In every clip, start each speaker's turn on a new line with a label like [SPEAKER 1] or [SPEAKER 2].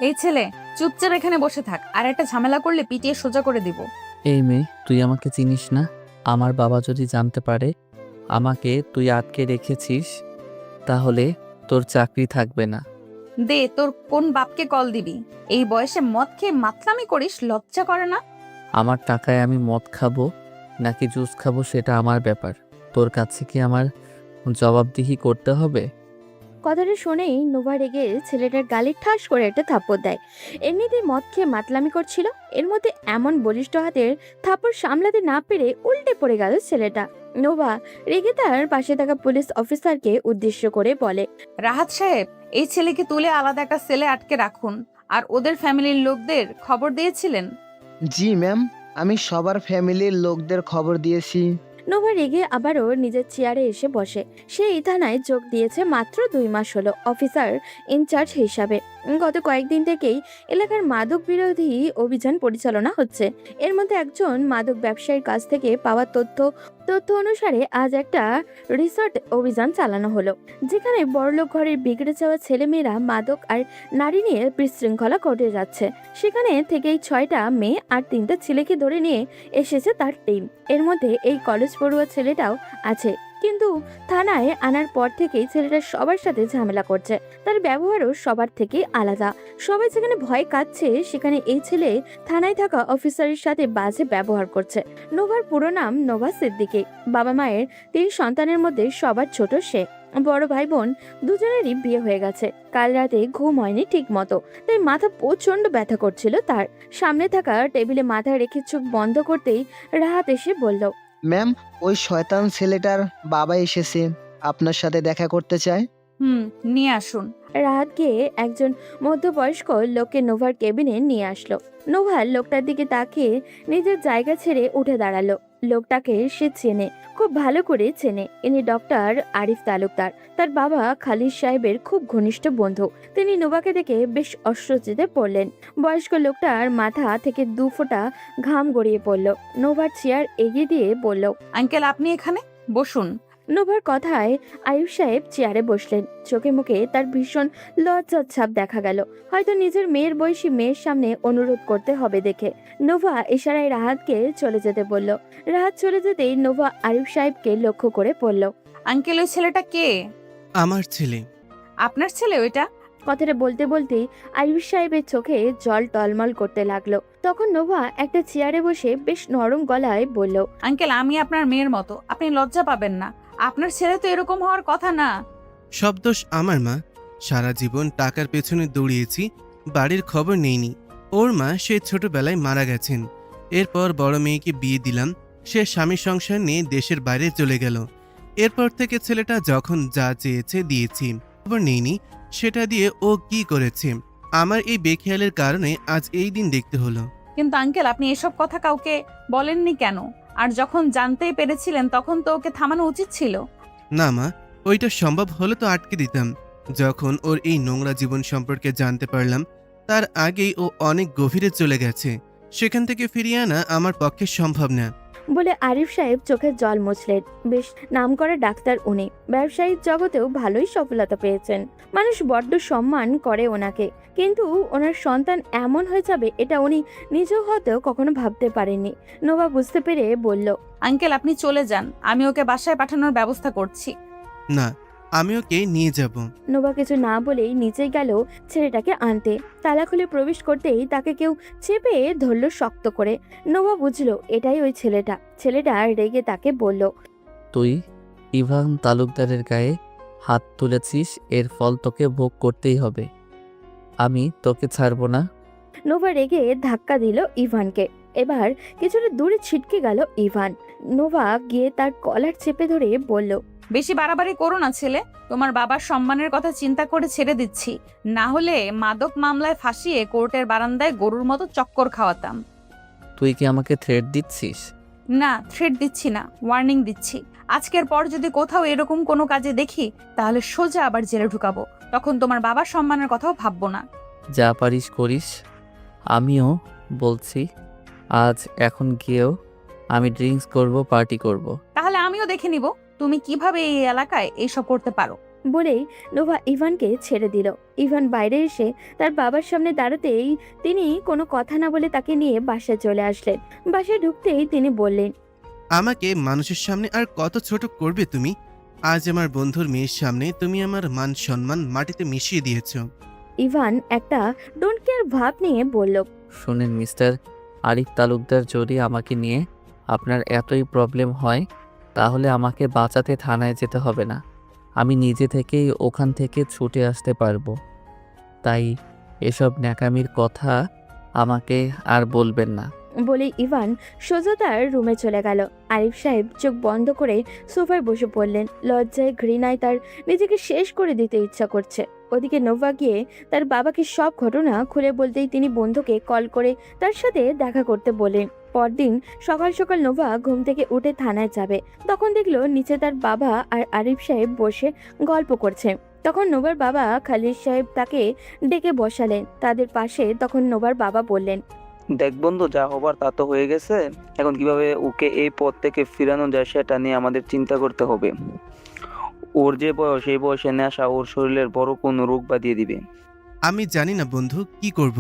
[SPEAKER 1] এই ছেলে, চুপচাপ এখানে বসে থাক, আর একটা ঝামেলা করলে পিটিয়ে সোজা করে দিব।
[SPEAKER 2] এই মেয়ে, তুই আমাকে চিনিস না? আমার বাবা যদি জানতে পারে আমাকে তুই আটকে রেখেছিস, তাহলে তোর চাকরি থাকবে না।
[SPEAKER 1] দে, তোর কোন বাপকে কল দিবি? এই বয়সে মদ খেয়ে মাতলামি করিস, লজ্জা করে না?
[SPEAKER 2] আমার টাকায় আমি মদ খাবো নাকি জুস খাবো সেটা আমার ব্যাপার। তোর কাছে কি আমার জবাবদিহি করতে হবে?
[SPEAKER 3] কথাটা শুনেই নোভা রেগে ছেলেটার গালে ঠাস করে একটা থাপ্পড় দেয়। এমনিতেই মদ খেয়ে মাতলামি করছিল, এর মধ্যে এমন বলিষ্ঠ হাতের থাপ্পড় সামলাতে না পেরে উল্টে পড়ে গেল ছেলেটা। নোভা রেগে তার পাশে থাকা পুলিশ অফিসারকে উদ্দেশ্য করে বলে,
[SPEAKER 1] রাহাত সাহেব, এই ছেলেকে তুলে আলাদা একটা সেলে আটকে রাখুন। আর ওদের ফ্যামিলির লোকদের খবর দিয়েছিলেন?
[SPEAKER 4] জি ম্যাম, আমি সবার ফ্যামিলির লোকদের খবর দিয়েছি।
[SPEAKER 3] নোভা রেগে আবারও নিজের চেয়ারে এসে বসে। সে এই থানায় যোগ দিয়েছে মাত্র 2 মাস হলো অফিসার ইনচার্জ হিসাবে। গত কয়েকদিন থেকেই এলাকার মাদক বিরোধী অভিযান পরিচালনা হচ্ছে। এর মধ্যে একজন মাদক ব্যবসায়ীর কাছ থেকে পাওয়া তথ্য অনুসারে আজ একটা রিসর্ট অভিযান চালানো হলো, যেখানে বড়লোক ঘরের বিগড়ে যাওয়া ছেলেমেয়েরা মাদক আর নারী নিয়ে বিশৃঙ্খলা ঘটে যাচ্ছে। সেখানে থেকেই 6টা মেয়ে আর 3টা ছেলেকে ধরে নিয়ে এসেছে তার টিম। এর মধ্যে এই কলেজ পড়ুয়া ছেলেটাও আছে, কিন্তু থানায় আনার পর থেকেই ছেলেটা সবার সাথে ঝামেলা করছে। তার ব্যবহারও সবার থেকে আলাদা। সবাই যেখানে ভয় কাচ্ছে, সেখানে এই ছেলে থানায় থাকা অফিসারের সাথে বাজে ব্যবহার করছে। নোভার পুরো নাম নোভা সিদ্দিকী। বাবা মায়ের 3 সন্তানের মধ্যে সবার ছোট সে। বড় ভাই বোন দুজনেরই বিয়ে হয়ে গেছে। কাল রাতে ঘুম হয়নি ঠিক মতো, তাই মাথা প্রচন্ড ব্যথা করছিল তার। সামনে থাকা টেবিলে মাথা রেখে চোখ বন্ধ করতেই রাহাত এসে বলল,
[SPEAKER 4] ম্যাম, ওই শয়তান ছেলেটার বাবা এসেছে, আপনার সাথে দেখা করতে চায়।
[SPEAKER 1] নিয়ে আসুন।
[SPEAKER 3] রাহাত গিয়ে একজন মধ্যবয়স্ক লোককে নোভার কেবিনে নিয়ে আসলো। নোভা লোকটার দিকে তাকিয়ে নিজের জায়গা ছেড়ে উঠে দাঁড়ালো। লোকটাকে সে চেনে, খুব ভালো করে চেনে। ইনি ডক্টর আরিফ তালুকদার, তার বাবা খালিদ সাহেবের খুব ঘনিষ্ঠ বন্ধু। তিনি নোভাকে দেখে বেশ অস্বস্তিতে পড়লেন। বয়স্ক লোকটার মাথা থেকে 2 ফোঁটা ঘাম গড়িয়ে পড়ল। নোভার চেয়ার এগিয়ে দিয়ে বলল,
[SPEAKER 1] আঙ্কেল, আপনি এখানে বসুন।
[SPEAKER 3] নোভার কথায় আয়ুব সাহেব চেয়ারে বসলেন। চোখে মুখে তার ভীষণ লজ্জার ছাপ দেখা গেল, হয়তো নিজের মেয়ের বয়সী মেয়ের সামনে অনুরোধ করতে হবে দেখে। নোভা ইশারায় রাহাতকে চলে যেতে বলল। রাহাত চলে যেতেই নোভা আয়ুব সাহেবকে লক্ষ্য করে বলল,
[SPEAKER 1] আঙ্কেল, ওই ছেলেটা কে?
[SPEAKER 5] আমার ছেলে।
[SPEAKER 1] আপনার ছেলে ওইটা?
[SPEAKER 3] কথাটা বলতে বলতেই আয়ুব সাহেবের চোখে জল টলমল করতে লাগলো। তখন নোভা একটা চেয়ারে বসে বেশ নরম গলায় বলল,
[SPEAKER 1] আঙ্কেল, আমি আপনার মেয়ের মতো, আপনি লজ্জা পাবেন না। আপনার ছেলে তো এরকম হওয়ার কথা না।
[SPEAKER 5] সব দোষ আমার মা। সারা জীবন টাকার পেছনে দৌড়িয়েছি, বাড়ির খবর নেইনি। ওর মা সে ছোটবেলায় মারা গেছেন। এরপর বড় মেয়েকে বিয়ে দিলাম, সে স্বামী সংসার নিয়ে দেশের বাইরে চলে গেল। এরপর থেকে ছেলেটা যখন যা চেয়েছে দিয়েছি, খবর নেইনি সেটা দিয়ে ও কি করেছে। আমার এই বেখেয়ালের কারণে আজ এই দিন দেখতে হলো।
[SPEAKER 1] কিন্তু আঙ্কেল, আপনি এসব কথা কাউকে বলেননি কেন? আর যখন জানতেই পেরেছিলেন তখন তো ওকে থামানো উচিত ছিল।
[SPEAKER 5] না মা, ওইটা সম্ভব হলে তো আটকে দিতাম। যখন ওর এই নোংরা জীবন সম্পর্কে জানতে পারলাম, তার আগেই ও অনেক গভীরে চলে গেছে। সেখান থেকে ফিরিয়ে আনা আমার পক্ষে সম্ভব না।
[SPEAKER 3] বলে আরিফ সাহেব চোখের জল মুছলেন। বেশ নামকরা ডাক্তার উনি, ব্যবসায়িক জগতেও ভালোই সফলতা পেয়েছেন। মানুষ বড্ড সম্মান করে ওনাকে, কিন্তু ওনার সন্তান এমন হয়ে যাবে এটা উনি নিজেও হয়তো কখনো ভাবতে পারেননি। নোভা বুঝতে পেরে বলল,
[SPEAKER 1] আঙ্কেল, আপনি চলে যান, আমি ওকে বাসায় পাঠানোর ব্যবস্থা করছি।
[SPEAKER 5] না, আমি ওকে নিয়ে যাব।
[SPEAKER 3] নোভা কিছু না বলেই নিচে গেল ছেলেটাকে আনতে। তালা খুলে প্রবেশ করতেই তাকে কেউ চেপে ধরল শক্ত করে। নোভা বুঝলো এটাই ওই ছেলেটা। ছেলেটা রেগে তাকে বলল,
[SPEAKER 2] তুই ইভান তালুকদারের গায়ে হাত তুলেছিস, এর ফল তোকে ভোগ করতেই হবে। আমি তোকে ছাড়বো না।
[SPEAKER 3] নোভা রেগে ধাক্কা দিল ইভানকে। এবার কিছুটা দূরে ছিটকে গেল ইভান। নোভা গিয়ে তার কলার চেপে ধরে বলল,
[SPEAKER 1] বেশি বাড়াবাড়ি করো না ছেলে, তোমার বাবার সম্মানের কথা চিন্তা করে ছেড়ে দিচ্ছি, না হলে মাদক মামলায় ফাঁসিয়ে কোর্টের বারান্দায় গরুর মতো চক্কর খাওয়াতাম।
[SPEAKER 2] তুই কি আমাকে থ্রেট দিচ্ছিস?
[SPEAKER 1] না, থ্রেট দিচ্ছি না, ওয়ার্নিং দিচ্ছি। আজকের পর যদি কোথাও এরকম কোনো কাজে দেখি, তাহলে সোজা আবার জেলে ঢুকাবো। তখন তোমার বাবার সম্মানের কথাও ভাববো না।
[SPEAKER 2] যা পারিস করিস। আমিও বলছি, আজ এখন গিয়েও আমি ড্রিঙ্কস করব, পার্টি করব।
[SPEAKER 1] তাহলে আমিও দেখে নিব তুমি কিভাবে এই এলাকায় এইসব করতে পারো।
[SPEAKER 3] বলেই নোভা ইভানকে ছেড়ে দিল। ইভান বাইরে এসে তার বাবার সামনে দাঁড়াতেই তিনি কোনো কথা না বলে তাকে নিয়ে বাসায় চলে আসলেন। বাসায় ঢুকতেই তিনি বললেন,
[SPEAKER 5] আমাকে মানুষের সামনে আর কত ছোট করবে তুমি? আজ আমার বন্ধুর মেয়ের সামনে তুমি আমার মান সম্মান মাটিতে মিশিয়ে দিয়েছো।
[SPEAKER 3] ইভান একটা ডোন্ট কেয়ার ভাব নিয়ে বলল,
[SPEAKER 2] শুনেন মিস্টার আরিফ তালুকদার, যদি আমাকে নিয়ে আপনার এতই প্রবলেম হয় তাহলে আমাকে বাঁচাতে থানায় যেতে হবে না, আমি নিজে থেকেই ওখান থেকে ছুটে আসতে পারবো। তাই এসব ন্যাকামির কথা আমাকে আর বলবেন না।
[SPEAKER 3] বলে ইভান সোজা তার রুমে চলে গেল। আরিফ সাহেব চোখ বন্ধ করে সোফায় বসে পড়লেন। লজ্জায় ঘৃণায় তার নিজেকে শেষ করে দিতে ইচ্ছা করছে। ওদিকে নোভা গিয়ে তার বাবাকে সব ঘটনা খুলে বলতেই তিনি বন্ধুকে কল করে তার সাথে দেখা করতে বলেন। পরদিন সকাল সকাল নোভা ঘুম থেকে উঠে থানায় যাবে। তখন দেখলো নিচে তার বাবা আর আরিফ সাহেব বসে গল্প করছে। তখন নোভার বাবা খালিদ সাহেব তাকে ডেকে বসালেন তাদের পাশে। তখন নোভার বাবা বললেন,
[SPEAKER 6] দেখ বন্ধু, যা হবার তা তো হয়ে গেছে। এখন কিভাবে ওকে এই পথ থেকে ফিরানো যায় সেটা নিয়ে আমাদের চিন্তা করতে হবে। ওর যে বয়স, এই বয়সে নেশা ওর শরীরের বড় কোনো রোগ বাঁধিয়ে দিবে।
[SPEAKER 5] আমি জানি না বন্ধু, কি করব।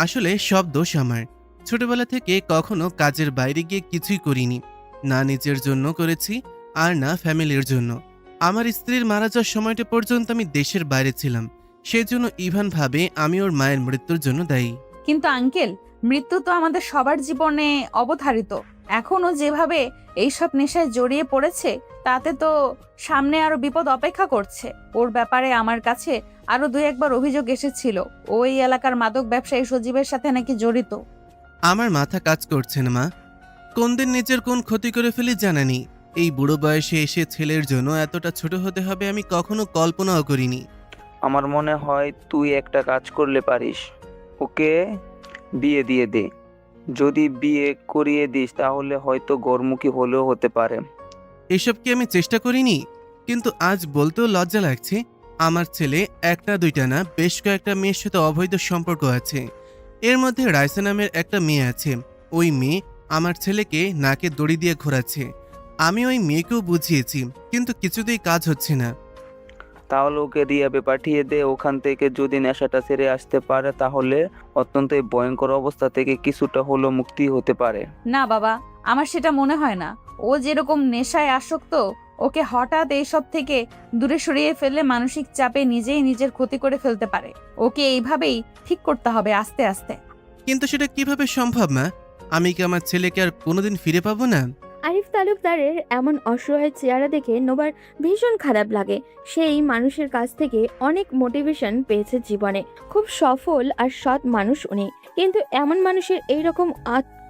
[SPEAKER 5] আসলে সব দোষ আমার। ছোটবেলা থেকে কখনো কাজের বাইরে গিয়ে কিছুই করিনি, না নিজের জন্য করেছি আর না ফ্যামিলির জন্য। আমার স্ত্রীর মারা যাওয়ার সময়টা পর্যন্ত আমি দেশের বাইরে ছিলাম। সেজন্য ইভান ভাবে আমি ওর মায়ের মৃত্যুর জন্য দায়ী।
[SPEAKER 1] কিন্তু আঙ্কেল, মৃত্যু তো আমাদের সবার জীবনে অবধারিত। এখনো যেভাবে এইসব নেশায় জড়িয়ে পড়েছে তাতে তো সামনে আরো বিপদ অপেক্ষা করছে। ওর ব্যাপারে আমার কাছে আরো 2-1বার অভিযোগ এসেছিল। ওই এলাকার মাদক ব্যবসায়ী সজীবের সাথে নাকি জড়িত।
[SPEAKER 5] আমার মাথা কাজ করছে না মা। কোন দিন নিজের কোন ক্ষতি করে ফেলি জানা নেই। এই বুড়ো বয়সে এসে ছেলের জন্য এতটা ছোট হতে হবে আমি কখনো কল্পনাও করিনি।
[SPEAKER 6] আমার মনে হয় তুই একটা কাজ করলে পারিস, ওকে বিয়ে দিয়ে দে। যদি বিয়ে করিয়ে দিস তাহলে হয়তো গরমুখী হলেও হতে পারে।
[SPEAKER 5] এসব কি আমি চেষ্টা করিনি? কিন্তু আজ বলতেও লজ্জা লাগছে, আমার ছেলে একটা দুইটা না বেশ কয়েকটা মেয়ের সাথে অবৈধ সম্পর্ক আছে। এর মধ্যে রাইসা নামের একটা মেয়ে আছে। ওই মেয়ে আমার ছেলেকে নাকে দড়ি দিয়ে ঘোরাচ্ছে। আমি ওই মেয়েকেও বুঝিয়েছি, কিন্তু কিছুতেই কাজ হচ্ছে না।
[SPEAKER 6] তাহলে ওকে রিয়াবে পাঠিয়ে দে। ওখান থেকে যদি নেশাটা ছেড়ে আসতে পারে তাহলে অত্যন্ত এই ভয়ঙ্কর অবস্থা থেকে কিছুটা হলেও মুক্তি হতে পারে।
[SPEAKER 1] না বাবা, আমার সেটা মনে হয় না। ও যেরকম নেশায় আসক্ত, ওকে হঠাৎ এইসব থেকে দূরে সরিয়ে ফেললে মানসিক চাপে নিজেই নিজের ক্ষতি করে ফেলতে পারে। ওকে এইভাবেই ঠিক করতে হবে, আস্তে আস্তে।
[SPEAKER 5] কিন্তু সেটা কিভাবে সম্ভব মা? আমি কি আমার ছেলেকে আর কোনোদিন ফিরে পাবো না?
[SPEAKER 3] আরিফ তালুকদারের এমন অসহায় চেহারা দেখে নোবার ভীষণ খারাপ লাগে। সেই মানুষের কাছ থেকে অনেক মোটিভেশন পেয়েছে জীবনে। খুব সফল আর সৎ মানুষ উনি। কিন্তু এমন মানুষের এইরকম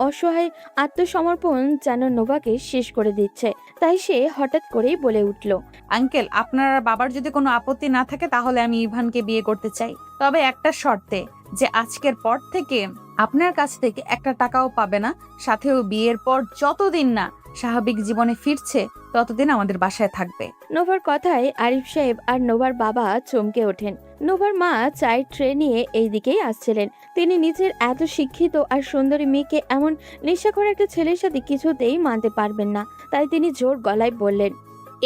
[SPEAKER 3] অসহায় আত্মসমর্পণ যেন নোভাকে শেষ করে দিচ্ছে। তাই সে হঠাৎ করেই বলে উঠল,
[SPEAKER 1] আঙ্কেল, আপনার আর বাবার যদি কোনো আপত্তি না থাকে তাহলে আমি ইভানকে বিয়ে করতে চাই, তবে একটা শর্তে, যে আজকের পর থেকে আপনার কাছ থেকে একটা টাকাও পাবে না। সাথেও বিয়ের পর যতদিন না স্বাভাবিক জীবনে ফিরছে ততদিন আমাদের বাসায় থাকবে।
[SPEAKER 3] নোভার কথায় আরিফ সাহেব আর নোভার বাবা চমকে ওঠেন। নোভার মা চায়ের ট্রে নিয়ে এই দিকেই আসছিলেন। তিনি নিজের এত শিক্ষিত আর সুন্দরী মেয়েকে এমন নেশাখোর একটা ছেলের সাথে কিছুতেই মানতে পারবেন না। তাই তিনি জোর গলায় বললেন,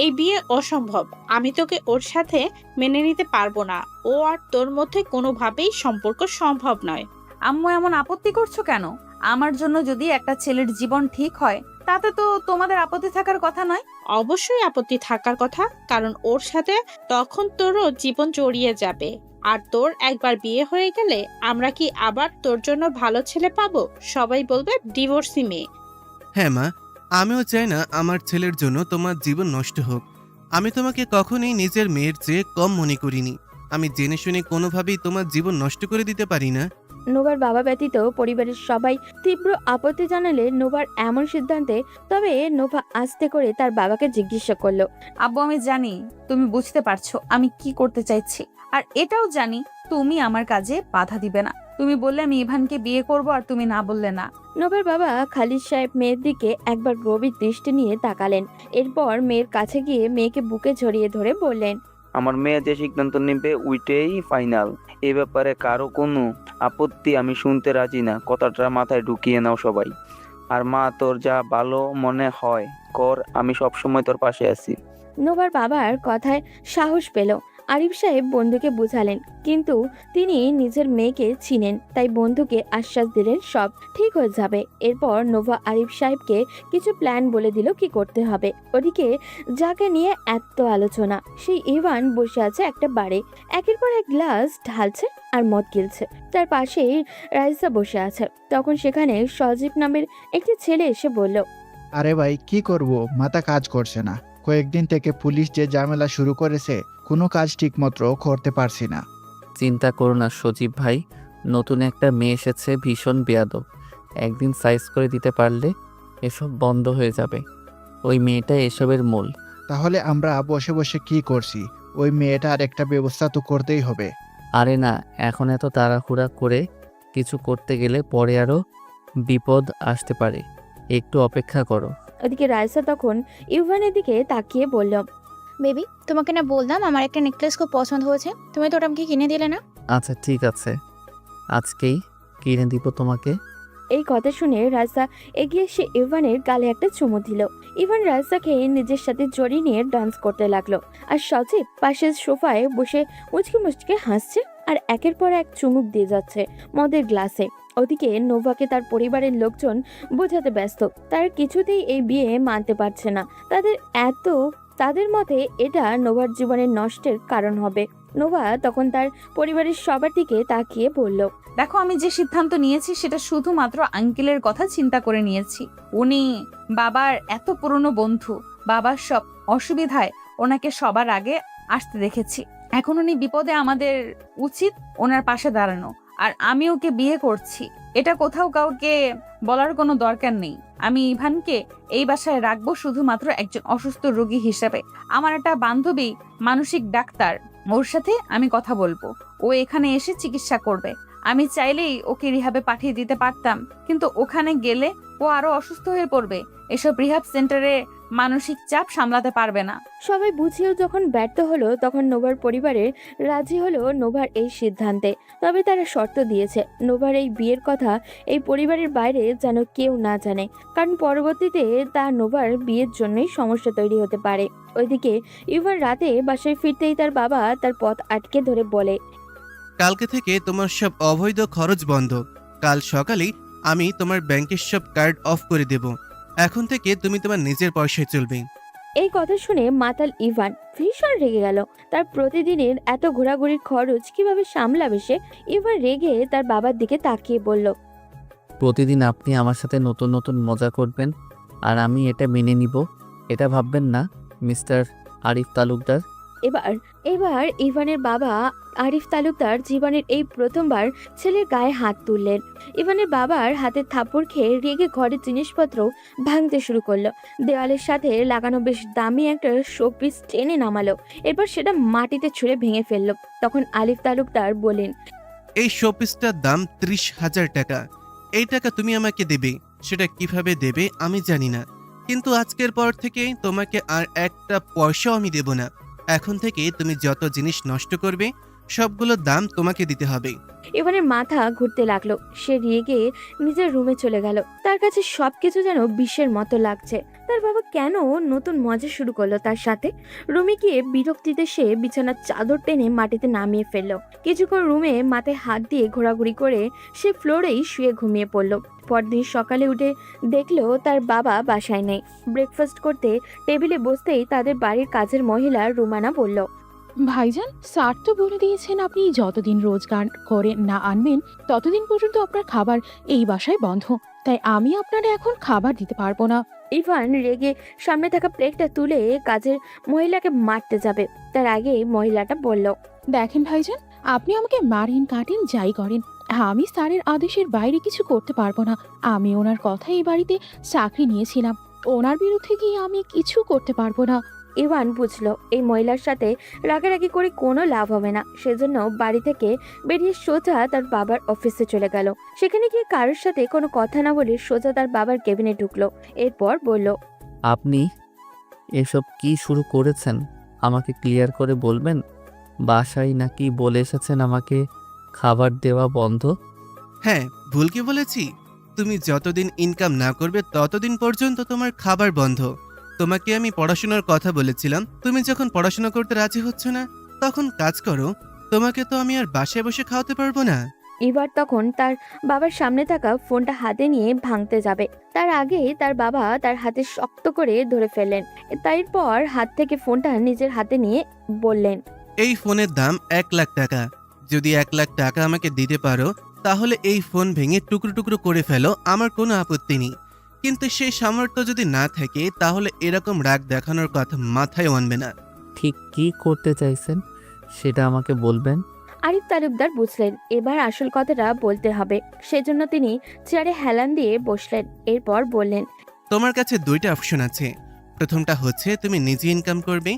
[SPEAKER 7] এই বিয়ে অসম্ভব। আমি তোকে ওর সাথে মেনে নিতে পারবো না। ও আর তোর মধ্যে কোনোভাবেই সম্পর্ক সম্ভব নয়।
[SPEAKER 1] আম্মু, এমন আপত্তি করছো কেন? আমার জন্য যদি একটা ছেলের জীবন ঠিক হয় তাতে তো তোমাদের আপত্তি থাকার কথা নয়।
[SPEAKER 7] অবশ্যই আপত্তি থাকার কথা, কারণ ওর সাথে তখন তোরও জীবন জড়িয়ে যাবে। আর তোর একবার বিয়ে হয়ে গেলে আমরা কি আবার তোর জন্য ভালো ছেলে পাবো? সবাই বলবে ডিভোর্সি মেয়ে।
[SPEAKER 5] হ্যাঁ মা, আমিও চাই না আমার ছেলের জন্য তোমার জীবন নষ্ট হোক। আমি তোমাকে কখনোই নিজের মেয়ের চেয়ে কম মনে করিনি। আমি জেনে শুনে কোনোভাবেই তোমার জীবন নষ্ট করে দিতে পারি না।
[SPEAKER 3] নোভার বাবা ব্যতীত পরিবারের সবাই তীব্র আপত্তি জানালে নোভার এমন সিদ্ধান্তে। তবে নোভা আস্তে করে তার বাবাকে জিজ্ঞাসা করলো,
[SPEAKER 1] আব্বু, আমি জানি তুমি বুঝতে পারছো আমি কি করতে চাইছি, আর এটাও জানি তুমি আমার কাজে বাধা দিবে না। তুমি বললে আমি ইভানকে বিয়ে করব, আর তুমি না বললে না।
[SPEAKER 3] নোভার বাবা খালিদ সাহেব মেয়ের দিকে একবার গভীর দৃষ্টি নিয়ে তাকালেন। এরপর মেয়ের কাছে গিয়ে মেয়েকে বুকে জড়িয়ে ধরে বললেন,
[SPEAKER 6] আমার মেয়ে যে সিদ্ধান্ত নেবে ওইটাই ফাইনাল। এ ব্যাপারে কারো কোনো আপত্তি আমি শুনতে রাজি না। কথাটা মাথায় ঢুকিয়ে নাও সবাই। আর মা, তোর যা ভালো মনে হয় কর, আমি সবসময় তোর পাশে আছি।
[SPEAKER 3] নোভার বাবার কথায় সাহস পেল। আরিফ সাহেব বন্ধুকে বুঝালেন, কিন্তু তিনি নিজের মেয়েকে চিনেন, তাই বন্ধুকে আশ্বাস দিলেন সব ঠিক হয়ে যাবে। এরপর নোভা আরিফ সাহেবকে কিছু প্ল্যান বলে দিল কি করতে হবে। ওদিকে যাকে নিয়ে এত আলোচনা, সেই ইভান বসে আছে একটা বারে, একের পর এক গ্লাস ঢালছে আর মদ গিলছে। তার পাশেই রাইসা বসে আছে। তখন সেখানে সজীব নামের একটি ছেলে এসে বলল,
[SPEAKER 8] আরে ভাই কি করব, মাথা কাজ করছে না। কয়েকদিন থেকে পুলিশ যে ঝামেলা শুরু করেছে, কোনো কাজ ঠিকমতো করতে পারছি না।
[SPEAKER 2] চিন্তা করো না সজীব ভাই, নতুন একটা মেয়ে এসেছে, ভীষণ বেয়াদব। একদিন সাইজ করে দিতে পারলে এসব বন্ধ হয়ে যাবে। ওই মেয়েটা এসবের মূল।
[SPEAKER 8] তাহলে আমরা বসে বসে কি করছি? ওই মেয়েটার একটা ব্যবস্থা তো করতেই হবে।
[SPEAKER 2] আরে না, এখন এত তাড়াহুড়া করে কিছু করতে গেলে পরে আরও বিপদ আসতে পারে। একটু অপেক্ষা করো।
[SPEAKER 3] ওদিকে রাইসা তখন ইভানের দিকে তাকিয়ে বলল,
[SPEAKER 9] বেবি, তোমাকে না বললাম আমার একটা নেকলেস খুব পছন্দ হয়েছে, তুমি তো ওটা আমাকে কিনে দিলে না?
[SPEAKER 2] আচ্ছা ঠিক আছে, আজকেই কিনে দিব তোমাকে।
[SPEAKER 3] এই কথা শুনে রাইসা এগিয়ে এসে ইভানের গালে একটা চুমু দিল। ইভান রাইসাকে নিজের সাথে জড়িয়ে নিয়ে ডান্স করতে লাগলো, আর সজীব পাশের সোফায় বসে মুচকে মুচকে হাসছে আর একের পর এক চুমুক দিয়ে যাচ্ছে মদের গ্লাসে। ওদিকে নোভাকে তার পরিবারের লোকজন বোঝাতে ব্যস্ত, তার কিছুতেই এই বিয়ে মানতে পারছে না। তাদের মতে এটা নোভার জীবনের নষ্টের কারণ হবে। নোভা তখন তার পরিবারের সবার দিকে তাকিয়ে বলল,
[SPEAKER 1] দেখো, আমি যে সিদ্ধান্ত নিয়েছি সেটা শুধুমাত্র আঙ্কেলের কথা চিন্তা করে নিয়েছি। উনি বাবার এত পুরনো বন্ধু, বাবার সব অসুবিধায় ওনাকে সবার আগে আসতে দেখেছি। এখন উনি বিপদে, আমাদের উচিত ওনার পাশে দাঁড়ানো। আর আমি ওকে বিয়ে করছি, এটা কোথাও কাউকে বলার কোনো দরকার নেই। আমি ইভানকে এই বাসায় রাখবো শুধুমাত্র একজন অসুস্থ রোগী হিসেবে। আমার একটা বান্ধবী মানসিক ডাক্তার, ওর সাথে আমি কথা বলবো, ও এখানে এসে চিকিৎসা করবে। আমি চাইলেই ওকে রিহাবে পাঠিয়ে দিতে পারতাম, কিন্তু ওখানে গেলে ও আরো অসুস্থ হয়ে পড়বে। এসব রিহাব সেন্টারে মানসিক চাপ সামলাতে পারবে না।
[SPEAKER 3] সবাই বুঝিয়েও যখন ব্যর্থ হলো, তখন নোভার পরিবারের রাজি হলো নোভার এই সিদ্ধান্তে। তবে তারা শর্ত দিয়েছে, নোভার এই বিয়ের কথা এই পরিবারের বাইরে যেন কেউ না জানে, কারণ পরবর্তীতে তা নোভার বিয়ের জন্যই সমস্যা তৈরি হতে পারে। ওইদিকে ইভান রাতে বাসায় ফিরতেই তার বাবা তার পথ আটকে ধরে বলে,
[SPEAKER 5] কালকে থেকে তোমার সব অবৈধ খরচ বন্ধ। কাল সকালেই আমি তোমার ব্যাংকের সব কার্ড অফ করে দেব। এখন থেকে তুমি তোমার নিজের পয়সায় চলবে।
[SPEAKER 3] এই কথা শুনে মাতাল ইভান ভীষণ রেগে গেল। তার প্রতিদিনের এত ঘোরাঘুরির খরচ কিভাবে সামলাবে সে? ইভান রেগে তার বাবার দিকে তাকিয়ে বলল,
[SPEAKER 2] প্রতিদিন আপনি আমার সাথে নতুন নতুন মজা করবেন আর আমি এটা মেনে নিব, এটা ভাববেন না মিস্টার আরিফ তালুকদার।
[SPEAKER 3] এবার ইভানের বাবা আরিফ তালুকদার জীবনের এই প্রথমবার ছেলের গায়ে হাত তুললেন। ইভানের বাবার হাতের থাপ্পড় খেয়ে রেগে ঘরের জিনিসপত্র ভাঙতে শুরু করলো। দেওয়ালের সাথে লাগানো বেশ দামি একটা শোপিস টেনে নামালো, এরপর সেটা মাটিতে ছুঁড়ে ভেঙে ফেললো। তখন আলিফ তালুকদার বলেন,
[SPEAKER 5] এই শোপিসটার দাম 30,000 টাকা। এই টাকা তুমি আমাকে দেবে, সেটা কিভাবে দেবে আমি জানি না, কিন্তু আজকের পর থেকে তোমাকে আর একটা পয়সাও আমি দেব না। এখন থেকে তুমি যত জিনিস নষ্ট করবে সবগুলোর দাম তোমাকে দিতে হবে।
[SPEAKER 3] ইভানের মাথা ঘুরতে লাগলো। সে রেগে নিজের রুমে চলে গেল। তার কাছে সবকিছু যেন বিষের মতো লাগছে। তার বাবা কেন নতুন মজা শুরু করলো তার সাথে? রুমে গিয়ে বিরক্তিতে সে বিছানার চাদর টেনে মাটিতে নামিয়ে ফেললো। কিছুক্ষণ রুমে মাথায় হাত দিয়ে ঘোরাঘুরি করে সে ফ্লোরেই শুয়ে ঘুমিয়ে পড়লো। পরদিন সকালে উঠে দেখলো তার বাবা বাসায় নেই। ব্রেকফাস্ট করতে টেবিলে বসতেই তাদের বাড়ির কাজের মহিলা রুমানা বলল,
[SPEAKER 10] ভাইজান, স্যার তো বলে দিয়েছেন আপনি যতদিন রোজগার করে না আনবেন ততদিন পর্যন্ত আপনার খাবার এই বাসায় বন্ধ, তাই আমি আপনারা এখন খাবার দিতে পারবো না।
[SPEAKER 3] ইভান রেগে সামনে থাকা প্লেটটা তুলে কাজের মহিলাকে মারতে যাবে, তার আগে মহিলাটা বলল,
[SPEAKER 10] দেখেন ভাইজান, আপনি আমাকে মারেন কাটেন যাই করেন, আমি স্যারের আদেশের বাইরে কিছু করতে পারবো না। আমি ওনার কথা এই বাড়িতে চাকরি নিয়েছিলাম, ওনার বিরুদ্ধে গিয়ে আমি কিছু করতে পারবো না।
[SPEAKER 3] ইভান বুঝলো এই মহিলার সাথে রাগারাগি করে কোনো লাভ হবে না, সেজন্য বাড়ি থেকে বেরিয়ে সোজা তার বাবার অফিসে চলে গেল। সেখানে গিয়ে কারোর সাথে কোনো কথা না বলে সোজা তার বাবার কেবিনে ঢুকলো। এরপর বলল,
[SPEAKER 2] আপনি এসব কি শুরু করেছেন আমাকে ক্লিয়ার করে বলবেন? বাসায় নাকি বলে এসেছেন আমাকে খাবার দেওয়া বন্ধ?
[SPEAKER 5] হ্যাঁ, ভুল কি বলেছি? তুমি যতদিন ইনকাম না করবে ততদিন পর্যন্ত তোমার খাবার বন্ধ। তোমাকে আমি পড়াশোনার কথা বলেছিলাম, তুমি যখন পড়াশোনা করতে রাজি হচ্ছ না তখন কাজ করো। তোমাকে তো আমি আর বাসায় বসে খাওয়াতে পারবো না।
[SPEAKER 3] এবার তখন তার বাবার সামনে থাকা ফোনটা হাতে নিয়ে ভাঙতে যাবে, তার আগে তার বাবা তার হাতে শক্ত করে ধরে ফেললেন। তারপর হাত থেকে ফোনটা নিজের হাতে নিয়ে বললেন,
[SPEAKER 5] এই ফোনের দাম 1,00,000 টাকা। যদি 1,00,000 টাকা আমাকে দিতে পারো তাহলে এই ফোন ভেঙে টুকরো টুকরো করে ফেলো, আমার কোনো আপত্তি নেই। কিন্তু সেই সামর্থ্য যদি না থাকে তাহলে এরকম রাগ দেখানোর কথা মাথায় আনবে না।
[SPEAKER 2] ঠিক কী করতে চাইছেন সেটা আমাকে বলবেন।
[SPEAKER 3] আরিফ তালুকদার বুঝলেন এবার আসল কথাটা বলতে হবে, সেজন্য তিনি চেয়ারে হেলান দিয়ে বসলেন। এরপর বললেন,
[SPEAKER 5] তোমার কাছে 2টা অপশন আছে। প্রথমটা হচ্ছে তুমি নিজে ইনকাম করবে,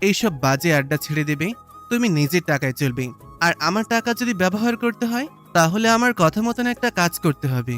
[SPEAKER 5] এইসব বাজে আড্ডা ছেড়ে দেবে, তুমি নিজের টাকায় চলবে। আর আমার টাকা যদি ব্যবহার করতে হয় তাহলে আমার কথা মতন একটা কাজ করতে হবে।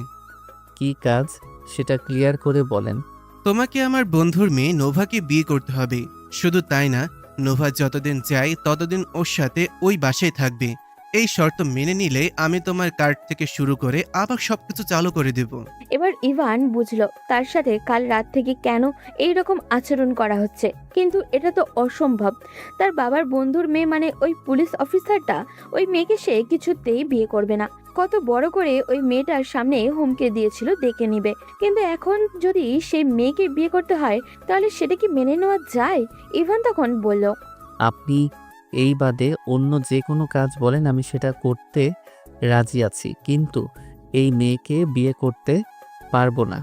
[SPEAKER 2] কি কাজ সেটা ক্লিয়ার করে বলেন।
[SPEAKER 5] তোমাকে আমার বন্ধুর মেয়ে নোভাকে বিয়ে করতে হবে। শুধু তাই না, নোভা যতদিন চাই ততদিন ওর সাথে ওই বাসায় থাকবে। এই শর্ত মেনে নিলে আমি তোমার কার্ড থেকে শুরু করে আবার সবকিছু চালু করে দেব।
[SPEAKER 3] এবার ইভান বুঝলো তার সাথে কাল রাত থেকে কেন এই রকম আচরণ করা হচ্ছে, কিন্তু এটা তো অসম্ভব। তার বাবার বন্ধুর মেয়ে মানে ওই পুলিশ অফিসারটা, ওই মেয়েকে সে কিছুতেই বিয়ে করবে না। কত বড় করে ওই মেয়েটার সামনে হুমকি দিয়েছিল দেখে নিবে, কিন্তু এখন যদি সেই মেয়েকে বিয়ে করতে হয় তাহলে সেটা কি মেনে নেওয়া যায়? ইভান তখন বলল,
[SPEAKER 2] আপনি এই বাদে অন্য যে কোনো কাজ বলেন, আমি সেটা করতে রাজি আছি, কিন্তু এই মেয়েকে বিয়ে করতে পারবো না।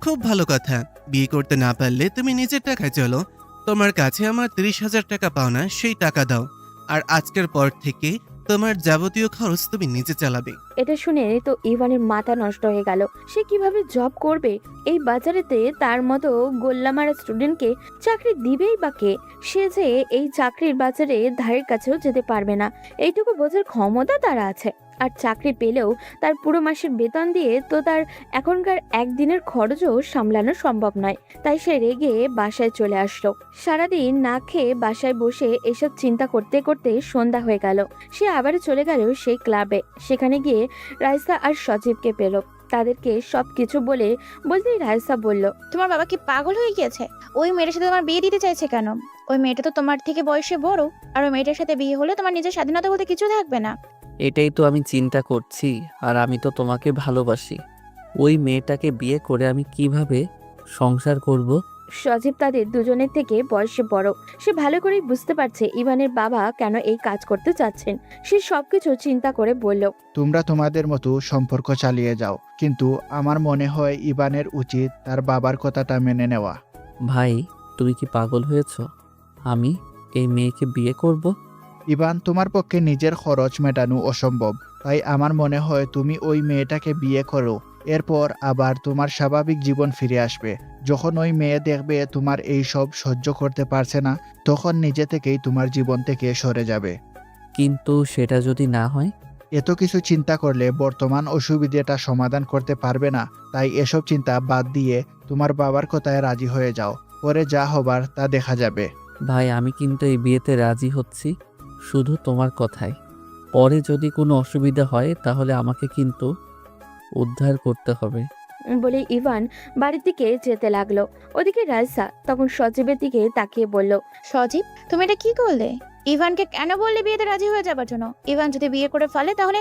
[SPEAKER 5] খুব ভালো কথা। বিয়ে করতে না পারলে তুমি নিজের টাকায় চলো। তোমার কাছে আমার 30,000 টাকা পাওনা, সেই টাকা দাও। আর আজকের পর থেকে তোমার যাবতীয় খরচ তুমি নিজে চালাবে।
[SPEAKER 3] এটা শুনে তো ইভানের মাথা নষ্ট হয়ে গেল। সে কিভাবে জব করবে? এই বাজারেতে তার মতো গোল্লামারা স্টুডেন্টকে চাকরি দিবেই বা কে? সে যে এই চাকরির বাজারে ধারের কাছেও যেতে পারবে না, এইটুকু বোঝার ক্ষমতা তার আছে। আর চাকরি পেলেও তার পুরো মাসের বেতন দিয়ে তো তার এখনকার একদিনের খরচও সামলানো সম্ভব নয়। তাই সে রেগে বাসায় চলে আসলো। সারাদিন না খেয়ে বাসায় বসে এসব চিন্তা করতে করতে সন্ধ্যা হয়ে গেল। সে আবার চলে গেল সেই ক্লাবে। সেখানে গিয়ে রাইসা আর সজীবকে পেল। তাদেরকে সবকিছু বলতেই রাইসা বলল,
[SPEAKER 9] তোমার বাবা কি পাগল হয়ে গিয়েছে? ওই মেয়েটার সাথে তোমার বিয়ে দিতে চাইছে কেন? ওই মেয়েটা তো তোমার থেকে বয়সে বড়, আর ওই মেয়েটার সাথে বিয়ে হলে তোমার নিজের স্বাধীনতা বলতে কিছু থাকবে না।
[SPEAKER 2] এটাই তো আমি চিন্তা করছি, আর আমি তো তোমাকে ভালোবাসি। ওই মেয়েটাকে বিয়ে করে আমি কিভাবে সংসার করব?
[SPEAKER 3] সজীব তাদের দুজনের থেকে বয়সে বড়। সে ভালো করেই বুঝতে পারছে ইভানের বাবা কেন এই কাজ করতে চাচ্ছেন। সে সবকিছু চিন্তা করে বলল,
[SPEAKER 8] তোমরা তোমাদের মতো সম্পর্ক চালিয়ে যাও, কিন্তু আমার মনে হয় ইবানের উচিত তার বাবার কথাটা মেনে নেওয়া।
[SPEAKER 2] ভাই, তুমি কি পাগল হয়েছ? আমি এই মেয়েকে বিয়ে করব?
[SPEAKER 8] ইবান, তোমার পক্ষে নিজের খরচ মেটানো অসম্ভব, তাই আমার মনে হয় তুমি ওই মেয়েটাকে বিয়ে করো। এরপর আবার তোমার স্বাভাবিক জীবন ফিরে আসবে। যখন ওই মেয়ে দেখবে তোমার এই সব সহ্য করতে পারছে না, তখন নিজে থেকেই তোমার জীবন থেকে সরে যাবে।
[SPEAKER 2] কিন্তু সেটা যদি না হয়?
[SPEAKER 8] এত কিছু চিন্তা করলে বর্তমান অসুবিধাটা সমাধান করতে পারবে না। তাই এসব চিন্তা বাদ দিয়ে তোমার বাবার কথায় রাজি হয়ে যাও, পরে যা হবার তা দেখা যাবে।
[SPEAKER 2] ভাই, আমি কিন্তু এই বিয়েতে রাজি হচ্ছি শুধু তোমার কথায়। পরে যদি কোনো অসুবিধা হয় তাহলে আমাকে কিন্তু উদ্ধার করতে হবে।
[SPEAKER 3] বলে ইভান বাড়ির দিকে যেতে লাগলো। ওদিকে রাইসা তখন সজীবের দিকে তাকিয়ে বলল,
[SPEAKER 9] সজীব, তুমি এটা কি করলে? ইভানকে কেন বললে বিয়েতে রাজি হয়ে যাবার জন্য? ইভান যদি বিয়ে করে ফেলে তাহলে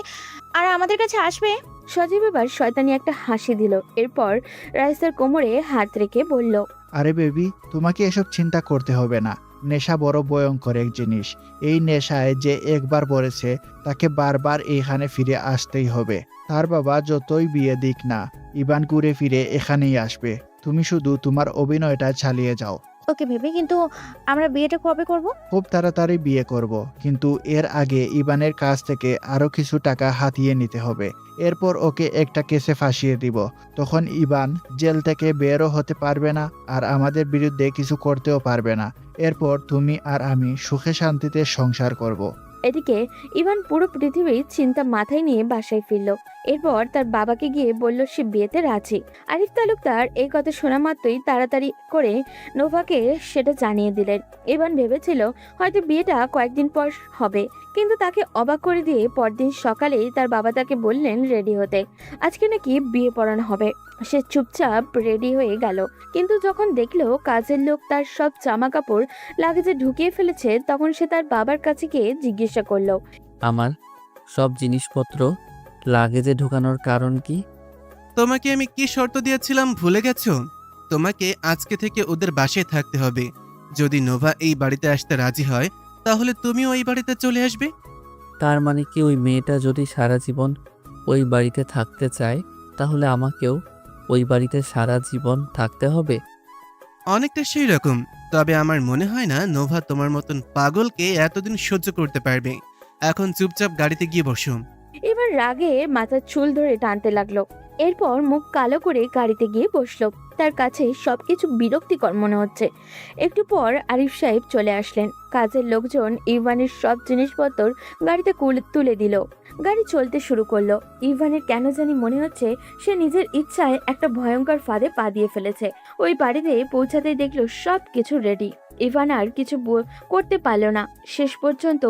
[SPEAKER 9] আর আমাদের কাছে আসবে?
[SPEAKER 3] সজীব এবার শয়তানি একটা হাসি দিল। এরপর রাইসার কোমরে হাত রেখে বলল,
[SPEAKER 8] আরে বেবি, তোমাকে এসব চিন্তা করতে হবে না। নেশা বড় ভয়ঙ্কর এক জিনিস। এই নেশায় যে একবার পড়েছে তাকে বারবার এইখানে ফিরে আসতেই হবে। তার বাবা যতই বিয়ে দিক না, ইবান ঘুরে ফিরে এখানেই আসবে। তুমি শুধু তোমার অভিনয়টা চালিয়ে যাও।
[SPEAKER 9] ওকে ভেবে, কিন্তু আমরা বিয়েটা কবে করব?
[SPEAKER 8] খুব তাড়াতাড়ি বিয়ে করব, কিন্তু এর আগে ইবানের কাছ থেকে আরো কিছু টাকা হাতিয়ে নিতে হবে। এরপর ওকে একটা কেসে ফাঁসিয়ে দিব। তখন ইবান জেল থেকে বেরও হতে পারবে না, আর আমাদের বিরুদ্ধে কিছু করতেও পারবে না। এরপর তুমি আর আমি সুখে শান্তিতে সংসার করব।
[SPEAKER 3] এদিকে ইভান পুরো পৃথিবীর চিন্তা মাথায় নিয়ে বাসায় ফিরল। এরপর তার বাবাকে গিয়ে বলল সে বিয়েতে রাজি। আরিফ তালুকদার এই কথা শোনা মাত্রই তাড়াতাড়ি করে নোভাকে সেটা জানিয়ে দিলেন। ইভান ভেবেছিল হয়তো বিয়েটা কয়েকদিন পর হবে, কিন্তু তাকে অবাক করে দিয়ে পরদিন সকালেই তার বাবা তাকে বললেন রেডি হতে। আজকে নাকি বিয়ে পড়ানো হবে। সে চুপচাপ রেডি হয়ে গেল, কিন্তু যখন দেখলো কাজের লোক তার সব জামা কাপড় লাগেজে ঢুকিয়ে ফেলেছে, তখন সে তার বাবার কাছে গিয়ে জিজ্ঞাসা করলো।
[SPEAKER 2] আমার সব জিনিসপত্র লাগেজে ঢোকানোর কারণ কি?
[SPEAKER 5] তোমাকে আমি কি শর্ত দিয়েছিলাম ভুলে গেছো? তোমাকে আজকে থেকে ওদের বাসায় থাকতে হবে। যদি নোভা এই বাড়িতে আসতে রাজি হয় তাহলে তুমিও এই বাড়িতে চলে আসবে।
[SPEAKER 2] তার মানে কি ওই মেয়েটা যদি সারা জীবন ওই বাড়িতে থাকতে চায় তাহলে আমাকেও ওই বাড়িতে সারা জীবন থাকতে হবে?
[SPEAKER 5] অনেকটা সেই রকম, তবে আমার মনে হয় না নোভা তোমার মতন পাগলকে এতদিন সহ্য করতে পারবে। এখন চুপচাপ গাড়িতে গিয়ে বসো।
[SPEAKER 3] এবার রাগে মাথার চুল ধরে টানতে লাগলো। এরপর মুখ কালো করে গাড়িতে গিয়ে বসলো। তার কাছে সবকিছু বিরক্তিকর মনে হচ্ছে। একটু পর আরিফ সাহেব চলে আসলেন। কাজের লোকজন ইভানের সব জিনিসপত্র গাড়িতে তুলে দিল। গাড়ি চলতে শুরু করলো। ইভানের কেন জানি মনে হচ্ছে সে নিজের ইচ্ছায় একটা ভয়ঙ্কর ফাঁদে পা দিয়ে ফেলেছে। ওই বাড়িতে পৌঁছাতেই দেখলো সব কিছু রেডি। ইভান আর কিছু করতে পারলো না। শেষ পর্যন্ত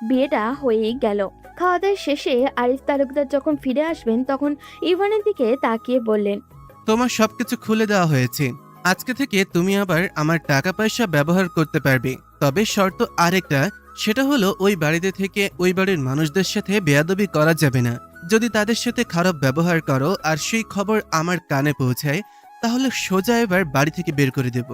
[SPEAKER 3] বিয়েটা হয়েই গেল। খাওয়া দাওয়া শেষে আরিফ তালুকদার যখন ফিরে আসবেন তখন ইভানের দিকে তাকিয়ে বললেন,
[SPEAKER 5] তোমার সবকিছু খুলে দেওয়া হয়েছে। আজকে থেকে তুমি আবার আমার টাকা পয়সা ব্যবহার করতে পারবে। তবে শর্ত আরেকটা, সেটা হলো ওই বাড়িতে থেকে ওই বাড়ির মানুষদের সাথে বেয়াদবি করা যাবে না। যদি তাদের সাথে খারাপ ব্যবহার করো আর সেই খবর আমার কানে পৌঁছায় তাহলে সোজা এবার বাড়ি থেকে বের করে দেব।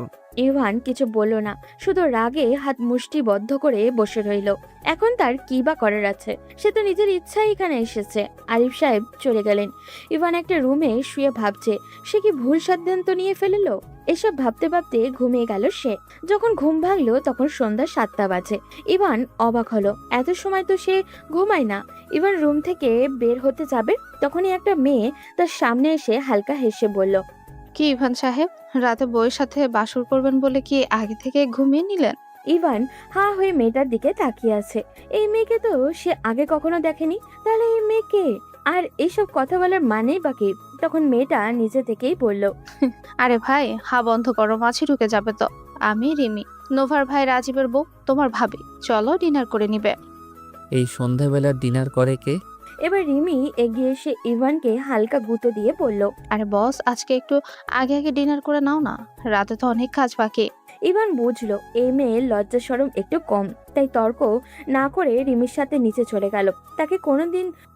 [SPEAKER 3] ইভান কিছু বলল না, শুধু রাগে হাত মুষ্টিবদ্ধ করে বসে রইল। এখন তার কি বা করার আছে? সে তো নিজের ইচ্ছায় এখানে এসেছে। আরিফ সাহেব চলে গেলেন। ইভান একটা রুমে শুয়ে ভাবছে সে কি ভুল সিদ্ধান্ত নিয়ে ফেললো। এসব ভাবতে ভাবতে ঘুমিয়ে গেল সে। যখন ঘুম ভাঙলো তখন সন্ধ্যা 7টা বাজে। ইভান অবাক হলো, এত সময় তো সে ঘুমায় না। ইভান রুম থেকে বের হতে যাবে তখনই একটা মেয়ে তার সামনে এসে হালকা হেসে বলল,
[SPEAKER 11] কি ইভান সাহেব, রাতে বউয়ের সাথে বাসর করবেন বলে কি আগে থেকে ঘুমিয়ে নিলেন?
[SPEAKER 3] ইভান হা হয়ে মেয়েটার দিকে তাকিয়ে আছে। এই মেয়েকে তো সে আগে কখনো দেখেনি। তাহলে এই মেয়েকে আর এইসব কথা বলার মানেই বা কি? তখন মেয়েটা নিজে থেকেই বলল,
[SPEAKER 11] আরে ভাই, হা বন্ধ করো, মাছি ঢুকে যাবে তো। আমি রিমি, নোভার ভাই রাজীবের বউ, তোমার ভাবি। চলো ডিনার করে নিবে।
[SPEAKER 2] এই সন্ধ্যাবেলা ডিনার করে কে?
[SPEAKER 3] এবার রিমি এগিয়ে এসে ইভানকে হালকা গুঁতো দিয়ে বলল,
[SPEAKER 11] আরে বস, আজকে একটু আগে আগে ডিনার করে নাও না, রাতে তো অনেক কাজ বাকি।
[SPEAKER 3] ইভান বুঝলো এই মেয়ের লজ্জা শরম একটু কম, তাই তর্ক না করে রিমির সাথে নিচে চলে গেল। তাকে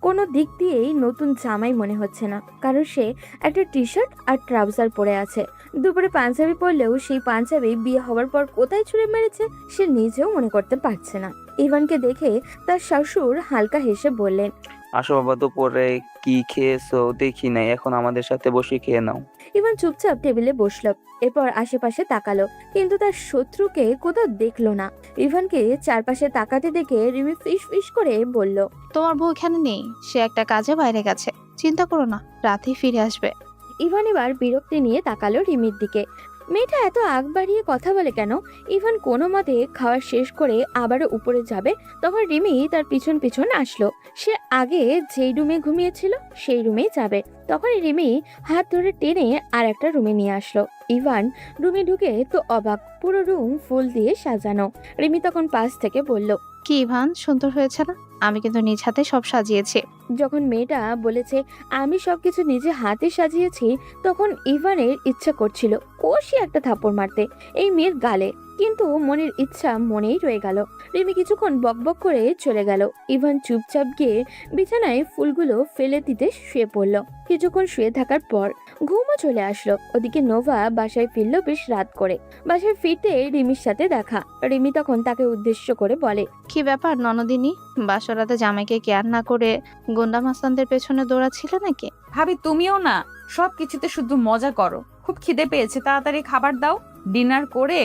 [SPEAKER 3] কোনো দিক দিয়েই নতুন জামাই মনে হচ্ছে না, কারণ সে একটা টি শার্ট আর ট্রাউজার পরে আছে। দুপুরে পাঞ্জাবি পরলেও সেই পাঞ্জাবি বিয়ে হওয়ার পর কোথায় ছুঁড়ে মেরেছে সে নিজেও মনে করতে পারছে না। ইভানকে দেখে তার শ্বশুর হালকা হেসে বললেন,
[SPEAKER 6] আসো বাবা, দুপুরে কি খেয়েছো দেখি নাই, এখন আমাদের সাথে বসে খেয়ে নাও।
[SPEAKER 3] ইভান চুপচাপ টেবিলে বসলো। এরপর আশেপাশে তাকালো, কিন্তু তার শত্রুকে কোথাও দেখলো না। ইভানকে চারপাশে তাকাতে দেখে রিমি ফিস ফিস করে বলল,
[SPEAKER 11] তোমার বউ এখানে নেই, সে একটা কাজে বাইরে গেছে। চিন্তা করো না, রাতেই ফিরে আসবে।
[SPEAKER 3] ইভান এবার বিরক্তি নিয়ে তাকালো রিমির দিকে। মেয়েটা এত আগ বাড়িয়ে কথা বলে কেন? ইভান কোনো মতে খাওয়া শেষ করে আবারও উপরে যাবে, তখন রিমি তার পিছন পিছন আসলো। সে আগে যেই রুমে ঘুমিয়েছিল সেই রুমেই যাবে, তখন রিমি হাত ধরে টেনে আর একটা রুমে নিয়ে আসলো। ইভান রুমে ঢুকে তো অবাক, পুরো রুম ফুল দিয়ে সাজানো। রিমি তখন পাশ থেকে বলল,
[SPEAKER 11] কি ইভান, সুন্দর হয়েছে না? আমি কিন্তু নিজ হাতে সব সাজিয়েছি।
[SPEAKER 3] যখন মেয়েটা বলেছে আমি সবকিছু নিজে হাতে সাজিয়েছি, তখন ইভানের ইচ্ছা করছিল কষি একটা থাপ্পড় মারতে এই মেয়ের গালে, কিন্তু মনের ইচ্ছা মনেই রয়ে গেল। রিমি কিছুক্ষণ বকবক করে চলে গেল। ইভান চুপচাপ গিয়ে বিছানায় ফুলগুলো ফেলে দিতে শুয়ে পড়ল। কিছুক্ষণ শুয়ে থাকার পর ঘুমও চলে আসলো। ওদিকে নোভা বাসায় ফিরলো বেশ রাত করে। বাসায় ফিরতে রিমির সাথে দেখা। রিমি তখন তাকে উদ্দেশ্য করে বলে,
[SPEAKER 11] কি ব্যাপার ননদিনী, বাসরাতে জামাইকে কেয়ার না করে গুন্ডা মাস্তানদের পেছনে দৌড়াচ্ছিল নাকি?
[SPEAKER 1] ভাবি তুমিও না সব কিছুতে শুধু মজা করো। খুব খিদে পেয়েছে, তাড়াতাড়ি খাবার দাও। ডিনার করে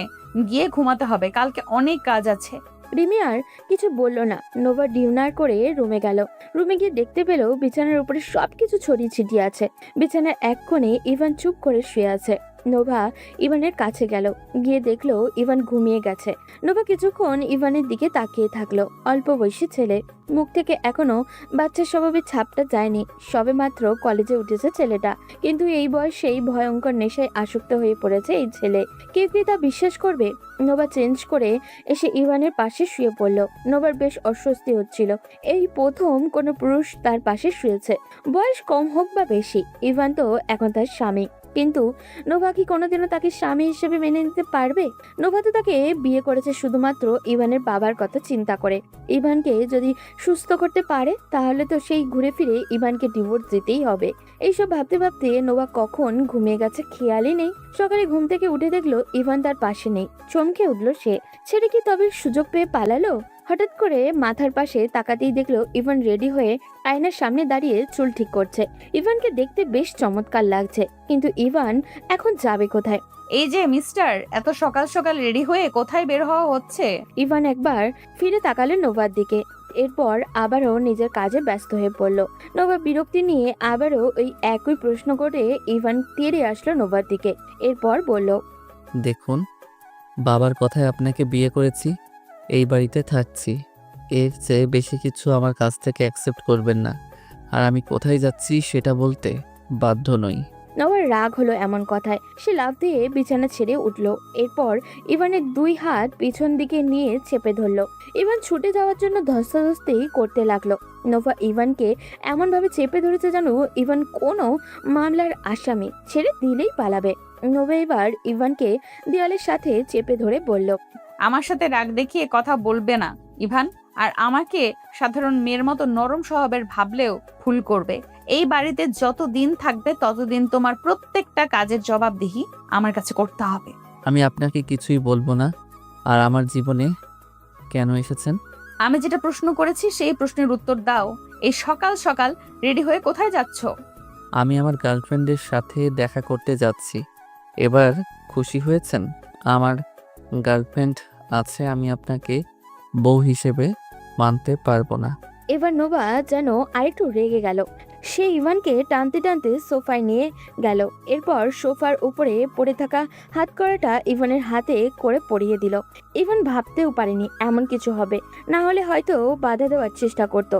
[SPEAKER 1] গিয়ে ঘুমাতে হবে, কালকে অনেক কাজ আছে।
[SPEAKER 3] রিমি আর কিছু বলল না। নোভা ডিনার করে রুমে গেল। রুমে গিয়ে দেখতে পেল বিছানার উপরে সবকিছু ছড়িয়ে ছিটিয়ে আছে। বিছানার এক কোণে ইভান চুপ করে শুয়ে আছে। নোভা ইভানের কাছে গেল, গিয়ে দেখলো ইভান ঘুমিয়ে গেছে। নোভা কিছুক্ষণ ইভানের দিকে তাকিয়ে থাকলো। অল্প বয়সী ছেলে, মুখ থেকে এখনো বাচ্চার স্বভাবের ছাপটা যায়নি। সবে মাত্র কলেজে উঠেছে ছেলেটা, কিন্তু এই বয়সেই ভয়ঙ্কর নেশায় আসক্ত হয়ে পড়েছে এই ছেলে। কেউ কি তা বিশ্বাস করবে? নোভা চেঞ্জ করে এসে ইভানের পাশে শুয়ে পড়লো। নোভার বেশ অস্বস্তি হচ্ছিল, এই প্রথম কোনো পুরুষ তার পাশে শুয়েছে। বয়স কম হোক বা বেশি, ইভান তো এখন তার স্বামী। কিন্তু নোভা কি কোনোদিনও তাকে স্বামী হিসেবে মেনে নিতে পারবে? নোভা তো তাকে বিয়ে করেছে শুধুমাত্র ইভানের বাবার কথা চিন্তা করে। ইভানকে যদি সুস্থ করতে পারে তাহলে তো সেই ঘুরে ফিরে ইভানকে ডিভোর্স দিতেই হবে। এইসব ভাবতে ভাবতে নোভা কখন ঘুমিয়ে গেছে খেয়ালই নেই। সকালে ঘুম থেকে উঠে দেখলো ইভান তার পাশে নেই। চমকে উঠলো সে। ছেড়ে কি তবে সুযোগ পেয়ে পালালো? হঠাৎ করে মাথার পাশে তাকাতেই দেখলো ইভান রেডি হয়ে আয়নার সামনে দাঁড়িয়ে চুল ঠিক করছে। ইভানকে দেখতে বেশ চমৎকার লাগছে, কিন্তু ইভান এখন যাবে কোথায়?
[SPEAKER 1] এই যে মিস্টার, এত সকাল সকাল রেডি হয়ে কোথায় বের হওয়া হচ্ছে?
[SPEAKER 3] ইভান একবার ফিরে তাকালো নোভার দিকে, এরপর আবারও নিজের কাজে ব্যস্ত হয়ে পড়ল। নোভা বিরক্তি নিয়ে আবারও ওই একই প্রশ্ন করে ইভান তেড়ে আসলো নোভার দিকে। এরপর বলল,
[SPEAKER 2] দেখুন, বাবার কথায় আপনাকে বিয়ে করেছি, এই বাড়িতে থাকছি। এর চেয়ে বেশি কিছু আমার কাছ থেকে অ্যাকসেপ্ট করবেন না। আর আমি কোথায় যাচ্ছি সেটা বলতে বাধ্য নই।
[SPEAKER 3] নোভার রাগ হলো এমন কথায়। সে লাফ দিয়ে বিছানা ছেড়ে উঠল। এরপর ইভানের দুই হাত পিছন দিকে নিয়ে চেপে ধরলো। ইভান ছুটে যাওয়ার জন্য ধস্তাধস্তি করতে লাগলো। নোভা ইভানকে এমনভাবে চেপে ধরেছে যেন ইভান কোনো মামলার আসামি, ছেড়ে দিলেই পালাবে। নোভা এবার ইভানকে দেওয়ালের সাথে চেপে ধরে বলল,
[SPEAKER 1] আমার সাথে রাগ দেখিয়ে কথা বলবে না ইভান। আর আমাকে সাধারণ মেয়ের মতো নরম স্বভাবের ভাবলেও ভুল করবে। এই বাড়িতে যত দিন থাকবে ততদিন তোমার প্রত্যেকটা কাজের জবাবদিহি আমার কাছে করতে হবে।
[SPEAKER 2] আমি আপনাকে কিছুই বলবো না। আর আমার জীবনে কেন এসেছেন?
[SPEAKER 1] আমি যেটা প্রশ্ন করেছি সেই প্রশ্নের উত্তর দাও। এই সকাল সকাল রেডি হয়ে কোথায় যাচ্ছ?
[SPEAKER 2] আমি আমার গার্লফ্রেন্ডের সাথে দেখা করতে যাচ্ছি। এবার খুশি হয়েছেন? আমার গার্লফ্রেন্ড আছে, আমি আপনাকে বউ হিসেবে মানতে পারবো না।
[SPEAKER 3] এবার নোভা যেন আরেকটু রেগে গেল। সে ইভানকে টানতে টানতে সোফায় নিয়ে গেল। এরপর সোফার উপরে পড়ে থাকা হাতকড়াটা ইভানের হাতে করে পরিয়ে দিল। ইভান ভাবতেও পারেনি এমন কিছু হবে, না হলে হয়তো বাধা দেওয়ার চেষ্টা করত।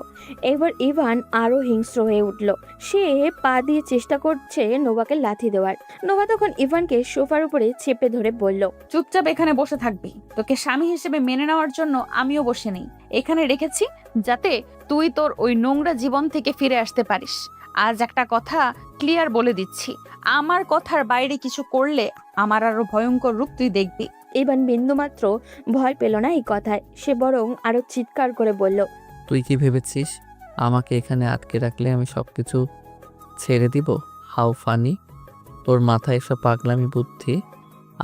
[SPEAKER 3] এবার ইভান আরো হিংস্র হয়ে উঠল। সে পা দিয়ে চেষ্টা করছে নোভাকে লাথি দেওয়ার। নোভা তখন ইভানকে সোফার উপরে চেপে ধরে বলল,
[SPEAKER 1] চুপচাপ এখানে বসে থাকবি। তোকে স্বামী হিসেবে মেনে নেওয়ার জন্য আমিও বসে নেই। এখানে রেখেছি যাতে তুই তোর ওই নোংরা জীবন থেকে ফিরে আসতে পারিস। আজ একটা কথা ক্লিয়ার বলে দিচ্ছি, আমার কথার বাইরে কিছু করলে আমার আরো ভয়ঙ্কর রূপ তুই দেখবি।
[SPEAKER 3] ইভান বিন্দুমাত্র ভয় পেল না এই কথায়। সে বরং আরো চিৎকার করে বলল,
[SPEAKER 2] তুই কি ভেবেছিস আমাকে এখানে আটকে রাখলে আমি সবকিছু ছেড়ে দিব? How funny! তোর মাথায় এসব পাগলামি বুদ্ধি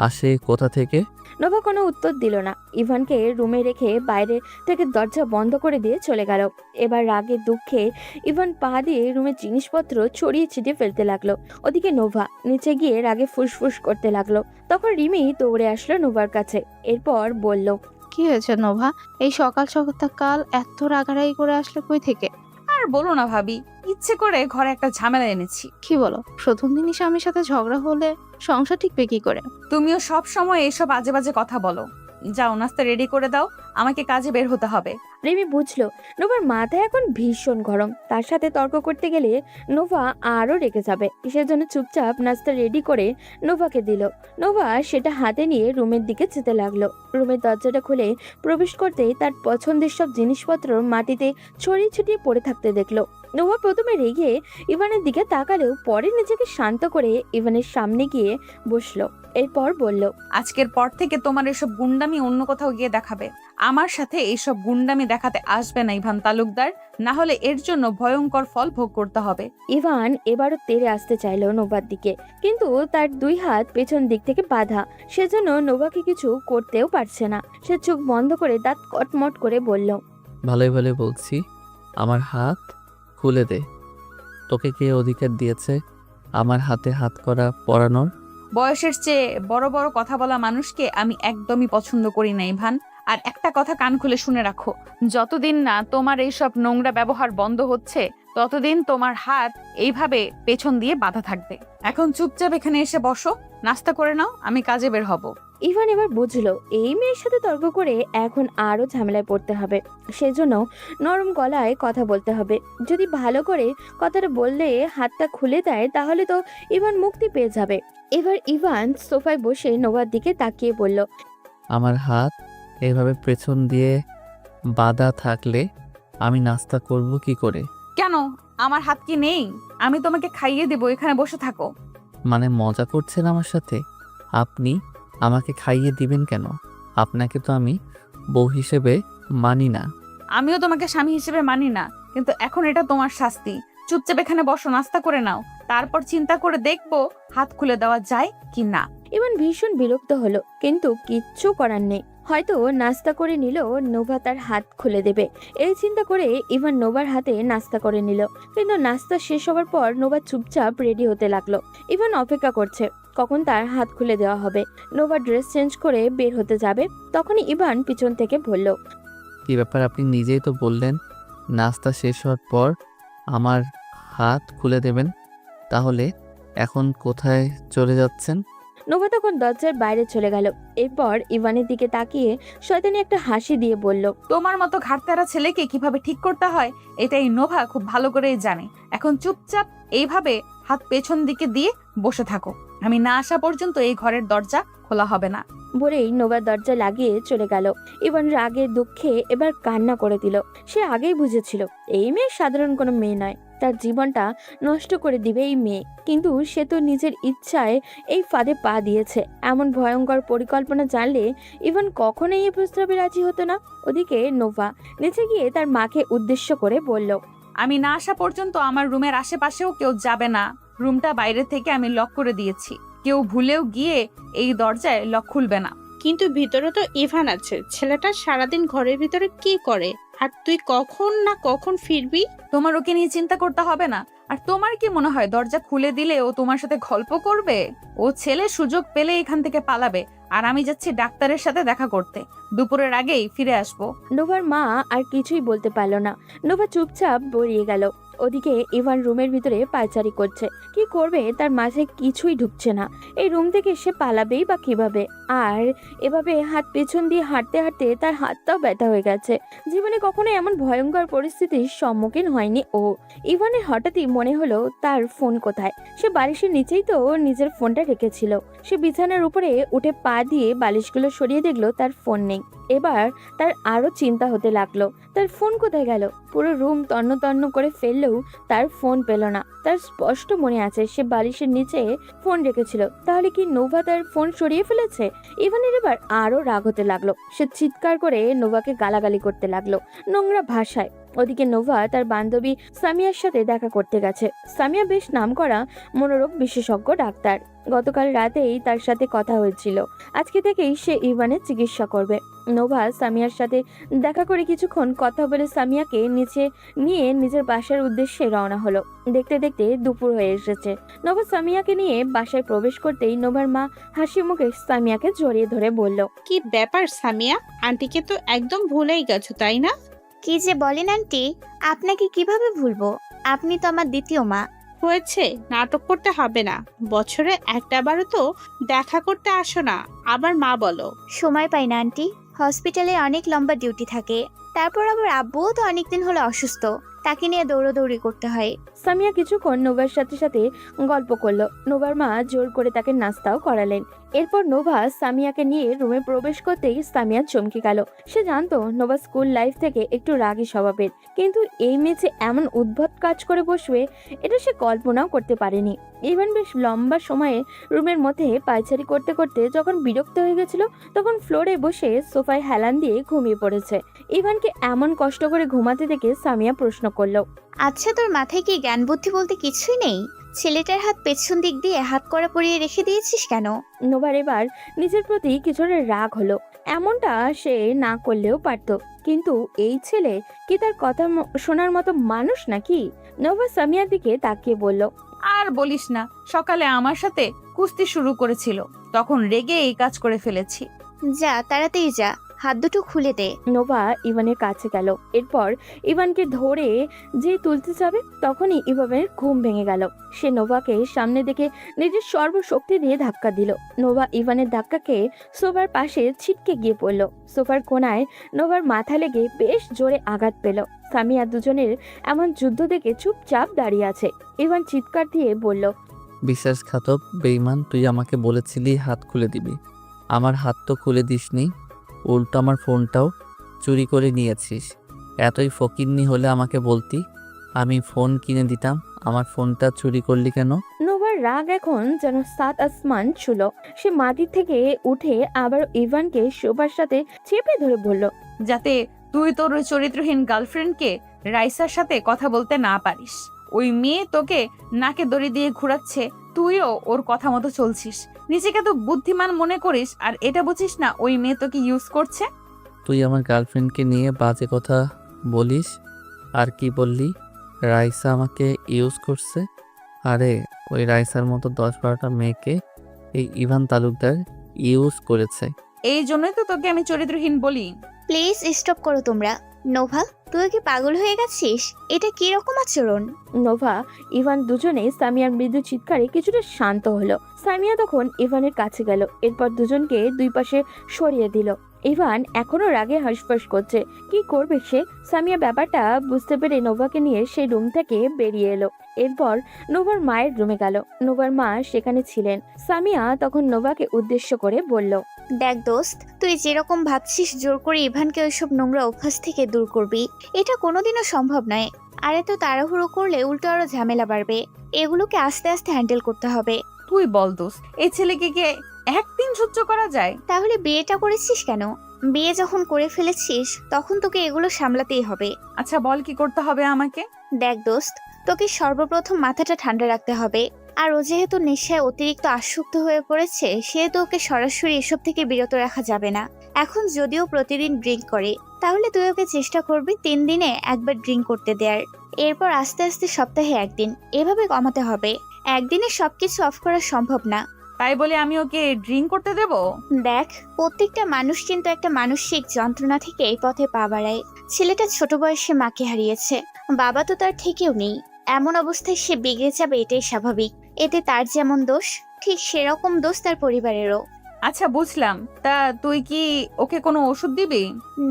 [SPEAKER 2] আসে কোথা থেকে?
[SPEAKER 3] নোভা কোনো উত্তর দিল না। ইভানকে রুমে রেখে বাইরে থেকে দরজা বন্ধ করে দিয়ে চলে গেল। এবার রাগে দুঃখে ইভান পা দিয়ে রুমের জিনিসপত্র ছড়িয়ে ছিটিয়ে ফেলতে লাগলো। ওদিকে নোভা নিচে গিয়ে রাগে ফুসফুস করতে লাগলো। তখন রিমি দৌড়ে আসলো নোভার কাছে। এরপর বলল,
[SPEAKER 11] কি হয়েছে নোভা? এই সকাল সকাল এত রাগারাগি করে আসলে কই থেকে?
[SPEAKER 1] আর বলো না ভাবি, ইচ্ছে করে ঘরে একটা ঝামেলা এনেছি।
[SPEAKER 11] কি বলো? প্রথম দিনই স্বামীর সাথে ঝগড়া হলে সংসার ঠিকবে কি করে?
[SPEAKER 1] তুমিও সব সময় এসব আজে বাজে কথা বলো। যাও নাস্তা রেডি করে দাও, আমাকে কাজে বের হতে হবে।
[SPEAKER 3] রিমি বুঝলো নোভার মাথা এখন ভীষণ গরম। তার সাথে তর্ক করতে গেলে নোভা আরো রেগে যাবে। সেজন্য চুপচাপ নাস্তা রেডি করে নোভাকে দিল। নোভা সেটা হাতে নিয়ে রুমের দিকে যেতে লাগলো। রুমের দরজাটা খুলে প্রবেশ করতেই তার পছন্দের সব জিনিসপত্র মাটিতে ছড়িয়ে ছিটিয়ে পড়ে থাকতে দেখলো। নোভা প্রথমে রেগে ইভানের দিকে তাকালেও পরে নিজেকে শান্ত করে ইভানের সামনে গিয়ে বসলো। এরপর বলল,
[SPEAKER 1] আজকের পর থেকে তোমার এসব গুন্ডামি অন্য কোথাও গিয়ে দেখাবে। আমার সাথে এইসব গুন্ডামি দেখাতে আসবে না ইভান তালুকদার, না হলে এর জন্য ভয়ঙ্কর ফল ভোগ করতে হবে।
[SPEAKER 3] ইভান এবারও তেড়ে আসতে চাইলো নোভার দিকে, কিন্তু তার দুই হাত পেছন দিক থেকে বাঁধা। সেজন্য নোভাকে কিছু করতেও পারছে না। সে চোখ বন্ধ করে দাঁত কটমট করে বলল,
[SPEAKER 2] ভালোই ভালোই বলছি, আমার হাত খুলে দে। তোকে কে অধিকার দিয়েছে আমার হাতে হাত করা পরানোর?
[SPEAKER 1] বয়সের চেয়ে বড় বড় কথা বলা মানুষকে আমি একদমই পছন্দ করি না ইভান। আর একটা কথা কান খুলে শুনে রাখো, যতদিন না তোমার এইসব নোংরা ব্যবহার বন্ধ হচ্ছে ততদিন তোমার হাত এইভাবে পেছন দিয়ে বাঁধা থাকবে। এখন চুপচাপ এখানে এসে বসো, নাস্তা করে নাও, আমি কাজে বের হব।
[SPEAKER 3] ইভান এবার বুঝলো এই মেয়ের সাথে তর্ক করে এখন আরো ঝামেলায় পড়তে হবে। সেজন্য নরম গলায় কথা বলতে হবে। যদি ভালো করে কথাটা বললে হাতটা খুলে দেয় তাহলে তো ইভান মুক্তি পেয়ে যাবে। এবার ইভান সোফায় বসে নোভার দিকে তাকিয়ে বলল,
[SPEAKER 2] আমার হাত এভাবে পেছন দিয়ে বাঁধা থাকলে আমি নাস্তা করব কি করে?
[SPEAKER 1] কেন, আমার হাত কি নেই? আমি তোমাকে খাইয়ে দেবো, এখানে বসে থাকো।
[SPEAKER 2] মানে মজা করছেন আমার সাথে? আপনি আমাকে খাইয়ে দিবেন কেন? আপনাকে তো আমি বউ হিসেবে মানি না।
[SPEAKER 1] আমিও তোমাকে স্বামী হিসেবে মানি না, কিন্তু এখন এটা তোমার শাস্তি। চুপচাপ এখানে বসো, নাস্তা করে নাও, তারপর চিন্তা করে দেখবো হাত খুলে দেওয়া যায় কি না।
[SPEAKER 3] ইভান ভীষণ বিরক্ত হলো, কিন্তু কিচ্ছু করার নেই। হয়তো নাস্তা করে নিল, নোভা তার হাত খুলে দেবে এই চিন্তা করে ইভান নোভার হাতে নাস্তা করে নিল। কিন্তু নাস্তা শেষ হওয়ার পর নোভা চুপচাপ রেডি হতে লাগলো। ইভান অপেক্ষা করছে কখন তার হাত খুলে দেওয়া হবে। নোভা ড্রেস চেঞ্জ করে বের হতে যাবে, তখনই ইভান পিছন থেকে বলল,
[SPEAKER 2] কি ব্যাপার, আপনি নিজেই তো বললেন নাস্তা শেষ হওয়ার পর আমার হাত খুলে দেবেন, তাহলে এখন কোথায় চলে যাচ্ছেন?
[SPEAKER 3] নোভা তখন দরজার বাইরে চলে গেল। এরপর ইভানের দিকে তাকিয়ে শয়তানি একটা হাসি দিয়ে বলল,
[SPEAKER 1] তোমার মতো ঘাটতারা ছেলেকে কিভাবে ঠিক করতে হয় এটাই নোভা খুব ভালো করেই জানে। এখন চুপচাপ এইভাবে হাত পেছন দিকে দিয়ে বসে থাকো, আমি না আসা পর্যন্ত এই ঘরের দরজা খোলা হবে না।
[SPEAKER 3] বলেই নোভা দরজা লাগিয়ে চলে গেল। ইভান রাগে দুঃখে এবার কান্না করে দিল। সে আগেই বুঝেছিল এই মেয়ে সাধারণ কোনো মেয়ে নয়, তার জীবনটা নষ্ট করে দিবে এই মেয়ে। কিন্তু সে তো নিজের ইচ্ছায় এই ফাঁদে পা দিয়েছে। এমন ভয়ঙ্কর পরিকল্পনা জানলে ইভান কখনোই এই প্রস্তাবে রাজি হতো না। ওদিকে নোভা নিচে গিয়ে তার মাকে উদ্দেশ্য করে বলল,
[SPEAKER 1] আমি না আসা পর্যন্ত আমার রুমের আশেপাশেও কেউ যাবে না। রুমটা বাইরে থেকে আমি লক করে দিয়েছি, কেউ ভুলেও গিয়ে এই দরজায় লক খুলবে না।
[SPEAKER 7] কিন্তু ভিতরে তো ইভান আছে, ছেলেটা সারাদিন ঘরের ভিতরে কি করে? আর তুই কখন না কখন ফিরবি?
[SPEAKER 1] তোমার ওকে নিয়ে চিন্তা করতে হবে না। আর তোমার কি মনে হয় দরজা খুলে দিলে ও তোমার সাথে গল্প করবে? ও ছেলে সুযোগ পেলে এখান থেকে পালাবে, আর আমি যাচ্ছি ডাক্তারের সাথে দেখা করতে, দুপুরের আগেই ফিরে আসবো।
[SPEAKER 3] নোভার মা আর কিছুই বলতে পারল না। নোভা চুপচাপ বেরিয়ে গেল। ওদিকে ইভান রুমের ভিতরে পায়চারি করছে। কি করবে তার মাথায় কিছুই ঢুকছে না। এই রুম থেকে সে পালাবেই বা কিভাবে? আর এভাবে হাত পেছন দিয়ে হাঁটতে হাঁটতে তার হাতটাও ব্যথা হয়ে গেছে। জীবনে কখনো এমন ভয়ঙ্কর পরিস্থিতির সম্মুখীন হয়নি ও। ইভানের হঠাৎই মনে হলো তার ফোন কোথায়। সে বালিশের নিচেই তো নিজের ফোনটা রেখেছিল। সে বিছানার উপরে উঠে পা দিয়ে বালিশগুলো সরিয়ে দেখলো তার ফোন নেই। এবার তার আরো চিন্তা হতে লাগলো, তার ফোন কোথায় গেল। পুরো রুম তন্ন তন্ন করে ফেললেও তার ফোন পেল না। তার স্পষ্ট মনে আছে সে বালিশের নিচে ফোন রেখেছিল। তাহলে কি নোভা তার ফোন সরিয়ে ফেলেছে? ইভানের এবার আরো রাগ হতে লাগলো। সে চিৎকার করে নোভাকে গালাগালি করতে লাগলো নোংরা ভাষায়। ওদিকে নোভা তার বান্ধবী সামিয়ার সাথে দেখা করতে গেছে। সামিয়া বেশ নামকরা মনোরোগ বিশেষজ্ঞ ডাক্তার। গতকাল রাতেই তার সাথে কথা হয়েছিল। আজকে থেকেই সে ইভানের চিকিৎসা করবে। নোভা সামিয়ার সাথে দেখা করে কিছুক্ষণ কথা বলে সামিয়াকে নিচে নিয়ে নিজের বাসার উদ্দেশ্যে রওনা হলো। দেখতে দেখতে দুপুর হয়ে এসেছে। নোভা সামিয়াকে নিয়ে বাসায় প্রবেশ করতেই নোভার মা হাসি মুখে সামিয়াকে জড়িয়ে ধরে বলল,
[SPEAKER 7] কি ব্যাপার সামিয়া, আন্টিকে তো একদম ভুলেই গেছো তাই না?
[SPEAKER 9] কি যে বলেন আন্টি, আপনাকে কিভাবে ভুলবো? আপনি তো আমার দ্বিতীয় মা।
[SPEAKER 7] হয়েছে, নাটক করতে হবে না। বছরে একটাবারও তো দেখা করতে আসো না, আবার মা বলো।
[SPEAKER 9] সময় পাই না আন্টি, হসপিটালে অনেক লম্বা ডিউটি থাকে। তারপর আবার আব্বুও তো অনেকদিন হলো অসুস্থ, তাকে নিয়ে দৌড়াদৌড়ি করতে হয়।
[SPEAKER 3] সামিয়া কিছুক্ষণ নোভার সাথে সাথে গল্প করলো। নোভার মা জোর করে তাকে নাস্তাও করালেন। এরপর নোভা সামিয়াকে নিয়ে রুমে প্রবেশ করতেই সামিয়া চমকে গেল। সে জানতো নোভা স্কুল লাইফ থেকে একটু রাগী স্বভাবের, কিন্তু এই মেয়ে যে এমন উদ্ভট কাজ করে বসবে এটা সে কল্পনাও করতে পারেনি। ইভান বেশ লম্বা সময়ে রুমের মধ্যে পায়চারি করতে করতে যখন বিরক্ত হয়ে গেছিল তখন ফ্লোরে বসে সোফায় হেলান দিয়ে ঘুমিয়ে পড়েছে। ইভানকে এমন কষ্ট করে ঘুমাতে দেখে সামিয়া প্রশ্ন করলো,
[SPEAKER 9] আচ্ছা, তোর মাথায় কি জ্ঞান বুদ্ধি বলতে কিছুই নেই? ছেলেটার হাত পেছন দিক দিয়ে হাত কড়া পরিয়ে রেখে দিয়েছিস কেন?
[SPEAKER 3] নোভার এবার নিজের প্রতি কিছুটা রাগ হলো। এমনটা সে না করলেও পারতো, কিন্তু এই ছেলে কি তার কথা শোনার মতো মানুষ নাকি? নোভা সামিয়ার দিকে তাকিয়ে বলল,
[SPEAKER 1] আর বলিস না, সকালে আমার সাথে কুস্তি শুরু করেছিল, তখন রেগে এই কাজ করে ফেলেছি।
[SPEAKER 9] যা তাড়াতাড়ি যা, হাত দুটো খুলে দে।
[SPEAKER 3] নোভা ইভানের কাছে গেল। এরপর ইভানকে ধরে যে তুলতে যাবে তখনই ইভানের ঘুম ভেঙে গেল। সে নোভাকে সামনে দেখে নিজের সর্বশক্তি দিয়ে ধাক্কা দিল। নোভা ইভানের ধাক্কাকে সোফার পাশে ছিটকে গিয়ে পড়ল। সোফার কোনায় নোভার মাথা লেগে বেশ জোরে আঘাত পেল। সামিয়া দুজনের এমন যুদ্ধ দেখে চুপচাপ দাঁড়িয়ে আছে। ইভান চিৎকার দিয়ে বলল,
[SPEAKER 2] বিশ্বাসঘাতক বেঈমান, তুই আমাকে বলেছিলি হাত খুলে দিবি। আমার হাত তো খুলে দিসনি, উল্টো আমার ফোনটাও চুরি করে নিয়েছিস। এতই ফকিন্নি হলে আমাকে বলতি, আমি ফোন কিনে দিতাম। আমার ফোনটা চুরি করলি কেন?
[SPEAKER 3] নোভার রাগ এখন যেন সাত আসমান ছুল। সে মাটি থেকে উঠে আবার ইভানকে সোফার সাথে চেপে ধরে বলল,
[SPEAKER 1] যাতে তুই তোর ওই চরিত্রহীন গার্লফ্রেন্ডকে রাইসার সাথে কথা বলতে না পারিস। ওই মেয়ে তোকে নাকে দড়ি দিয়ে ঘুরাচ্ছে, তুইও ওর কথা মতো চলছিস। নিজেকে তো বুদ্ধিমান মনে করিস, আর এটা বুঝিস না ওই মেয়ে তোকে ইউজ করছে।
[SPEAKER 2] তুই আমার গার্লফ্রেন্ডকে নিয়ে বাজে কথা বলিস। আর কি বললি? রাইসা আমাকে ইউজ করছে? আরে ওই রাইসার মতো 10-12টা মেয়েকে এই ইভান তালুকদার ইউজ করেছে।
[SPEAKER 1] এই জন্যই তো তোকে আমি চরিত্রহীন বলি।
[SPEAKER 9] প্লিজ স্টপ করো তোমরা। নোভা, তুই কি পাগল হয়ে গেছিস? এটা কি রকম আচরণ?
[SPEAKER 3] নোভা ইভান দুজনে সামিয়ার মৃদু চিৎকারে কিছুটা শান্ত হলো। সামিয়া তখন ইভানের কাছে গেল। এরপর দুজনকে দুই পাশে সরিয়ে দিল। ইভান এখনো রাগে হাঁসফাঁস করছে। কি করবে সে? সামিয়া ব্যাপারটা বুঝতে পেরে নোভাকে নিয়ে সেই রুম থেকে বেরিয়ে এলো। এরপর নোভার মায়ের রুমে গেল। নোভার মা সেখানে ছিলেন। সামিয়া তখন নোভাকে উদ্দেশ্য করে বলল,
[SPEAKER 9] দেখ দোস্ত, তুই যেরকম ভাবছিস জোর করে ইভানকে ওইসব নোংরা অভ্যাস থেকে দূর করবি, এটা কোনোদিনও সম্ভব নয়। আর এত তাড়াহুড়ো করলে উল্টো আরো ঝামেলা বাড়বে। এগুলোকে আস্তে আস্তে হ্যান্ডেল করতে হবে।
[SPEAKER 1] তুই বল দোষ, এই ছেলেকে কে একদিন সহ্য করা যায়?
[SPEAKER 9] তাহলে বিয়েটা করেছিস কেন? বিয়ে যখন করে ফেলেছিস তখন তোকে এগুলো সামলাতেই হবে।
[SPEAKER 1] আচ্ছা বল, কি করতে হবে আমাকে?
[SPEAKER 9] দেখ দোস্ত, তোকে সর্বপ্রথম মাথাটা ঠান্ডা রাখতে হবে। আর ও যেহেতু নেশায় অতিরিক্ত আসক্ত হয়ে পড়েছে, সেহেতু ওকে সরাসরি এসব থেকে বিরত রাখা যাবে না। এখন যদিও প্রতিদিন ড্রিঙ্ক করে, তাহলে তুই ওকে চেষ্টা করবি 3 দিনে একবার ড্রিঙ্ক করতে দেয়ার। এরপর আস্তে আস্তে সপ্তাহে 1 দিন, এভাবে কমাতে হবে। একদিনে সবকিছু অফ করা সম্ভব না।
[SPEAKER 1] তাই বলে আমি ওকে ড্রিঙ্ক করতে দেব?
[SPEAKER 9] দেখ, প্রত্যেকটা মানুষ কিন্তু একটা মানসিক যন্ত্রণা থেকে এই পথে পা বাড়ায়। ছেলেটা ছোট বয়সে মাকে হারিয়েছে, বাবা তো তার থেকেও নেই। এমন অবস্থায় সে বিগড়ে যাবে, এটাই স্বাভাবিক। এতে তার যেমন দোষ, ঠিক সেরকম দোষ তার পরিবারেরও।
[SPEAKER 1] আচ্ছা বুঝলাম। তা তুই কি ওকে কোনো ওষুধ দিবি?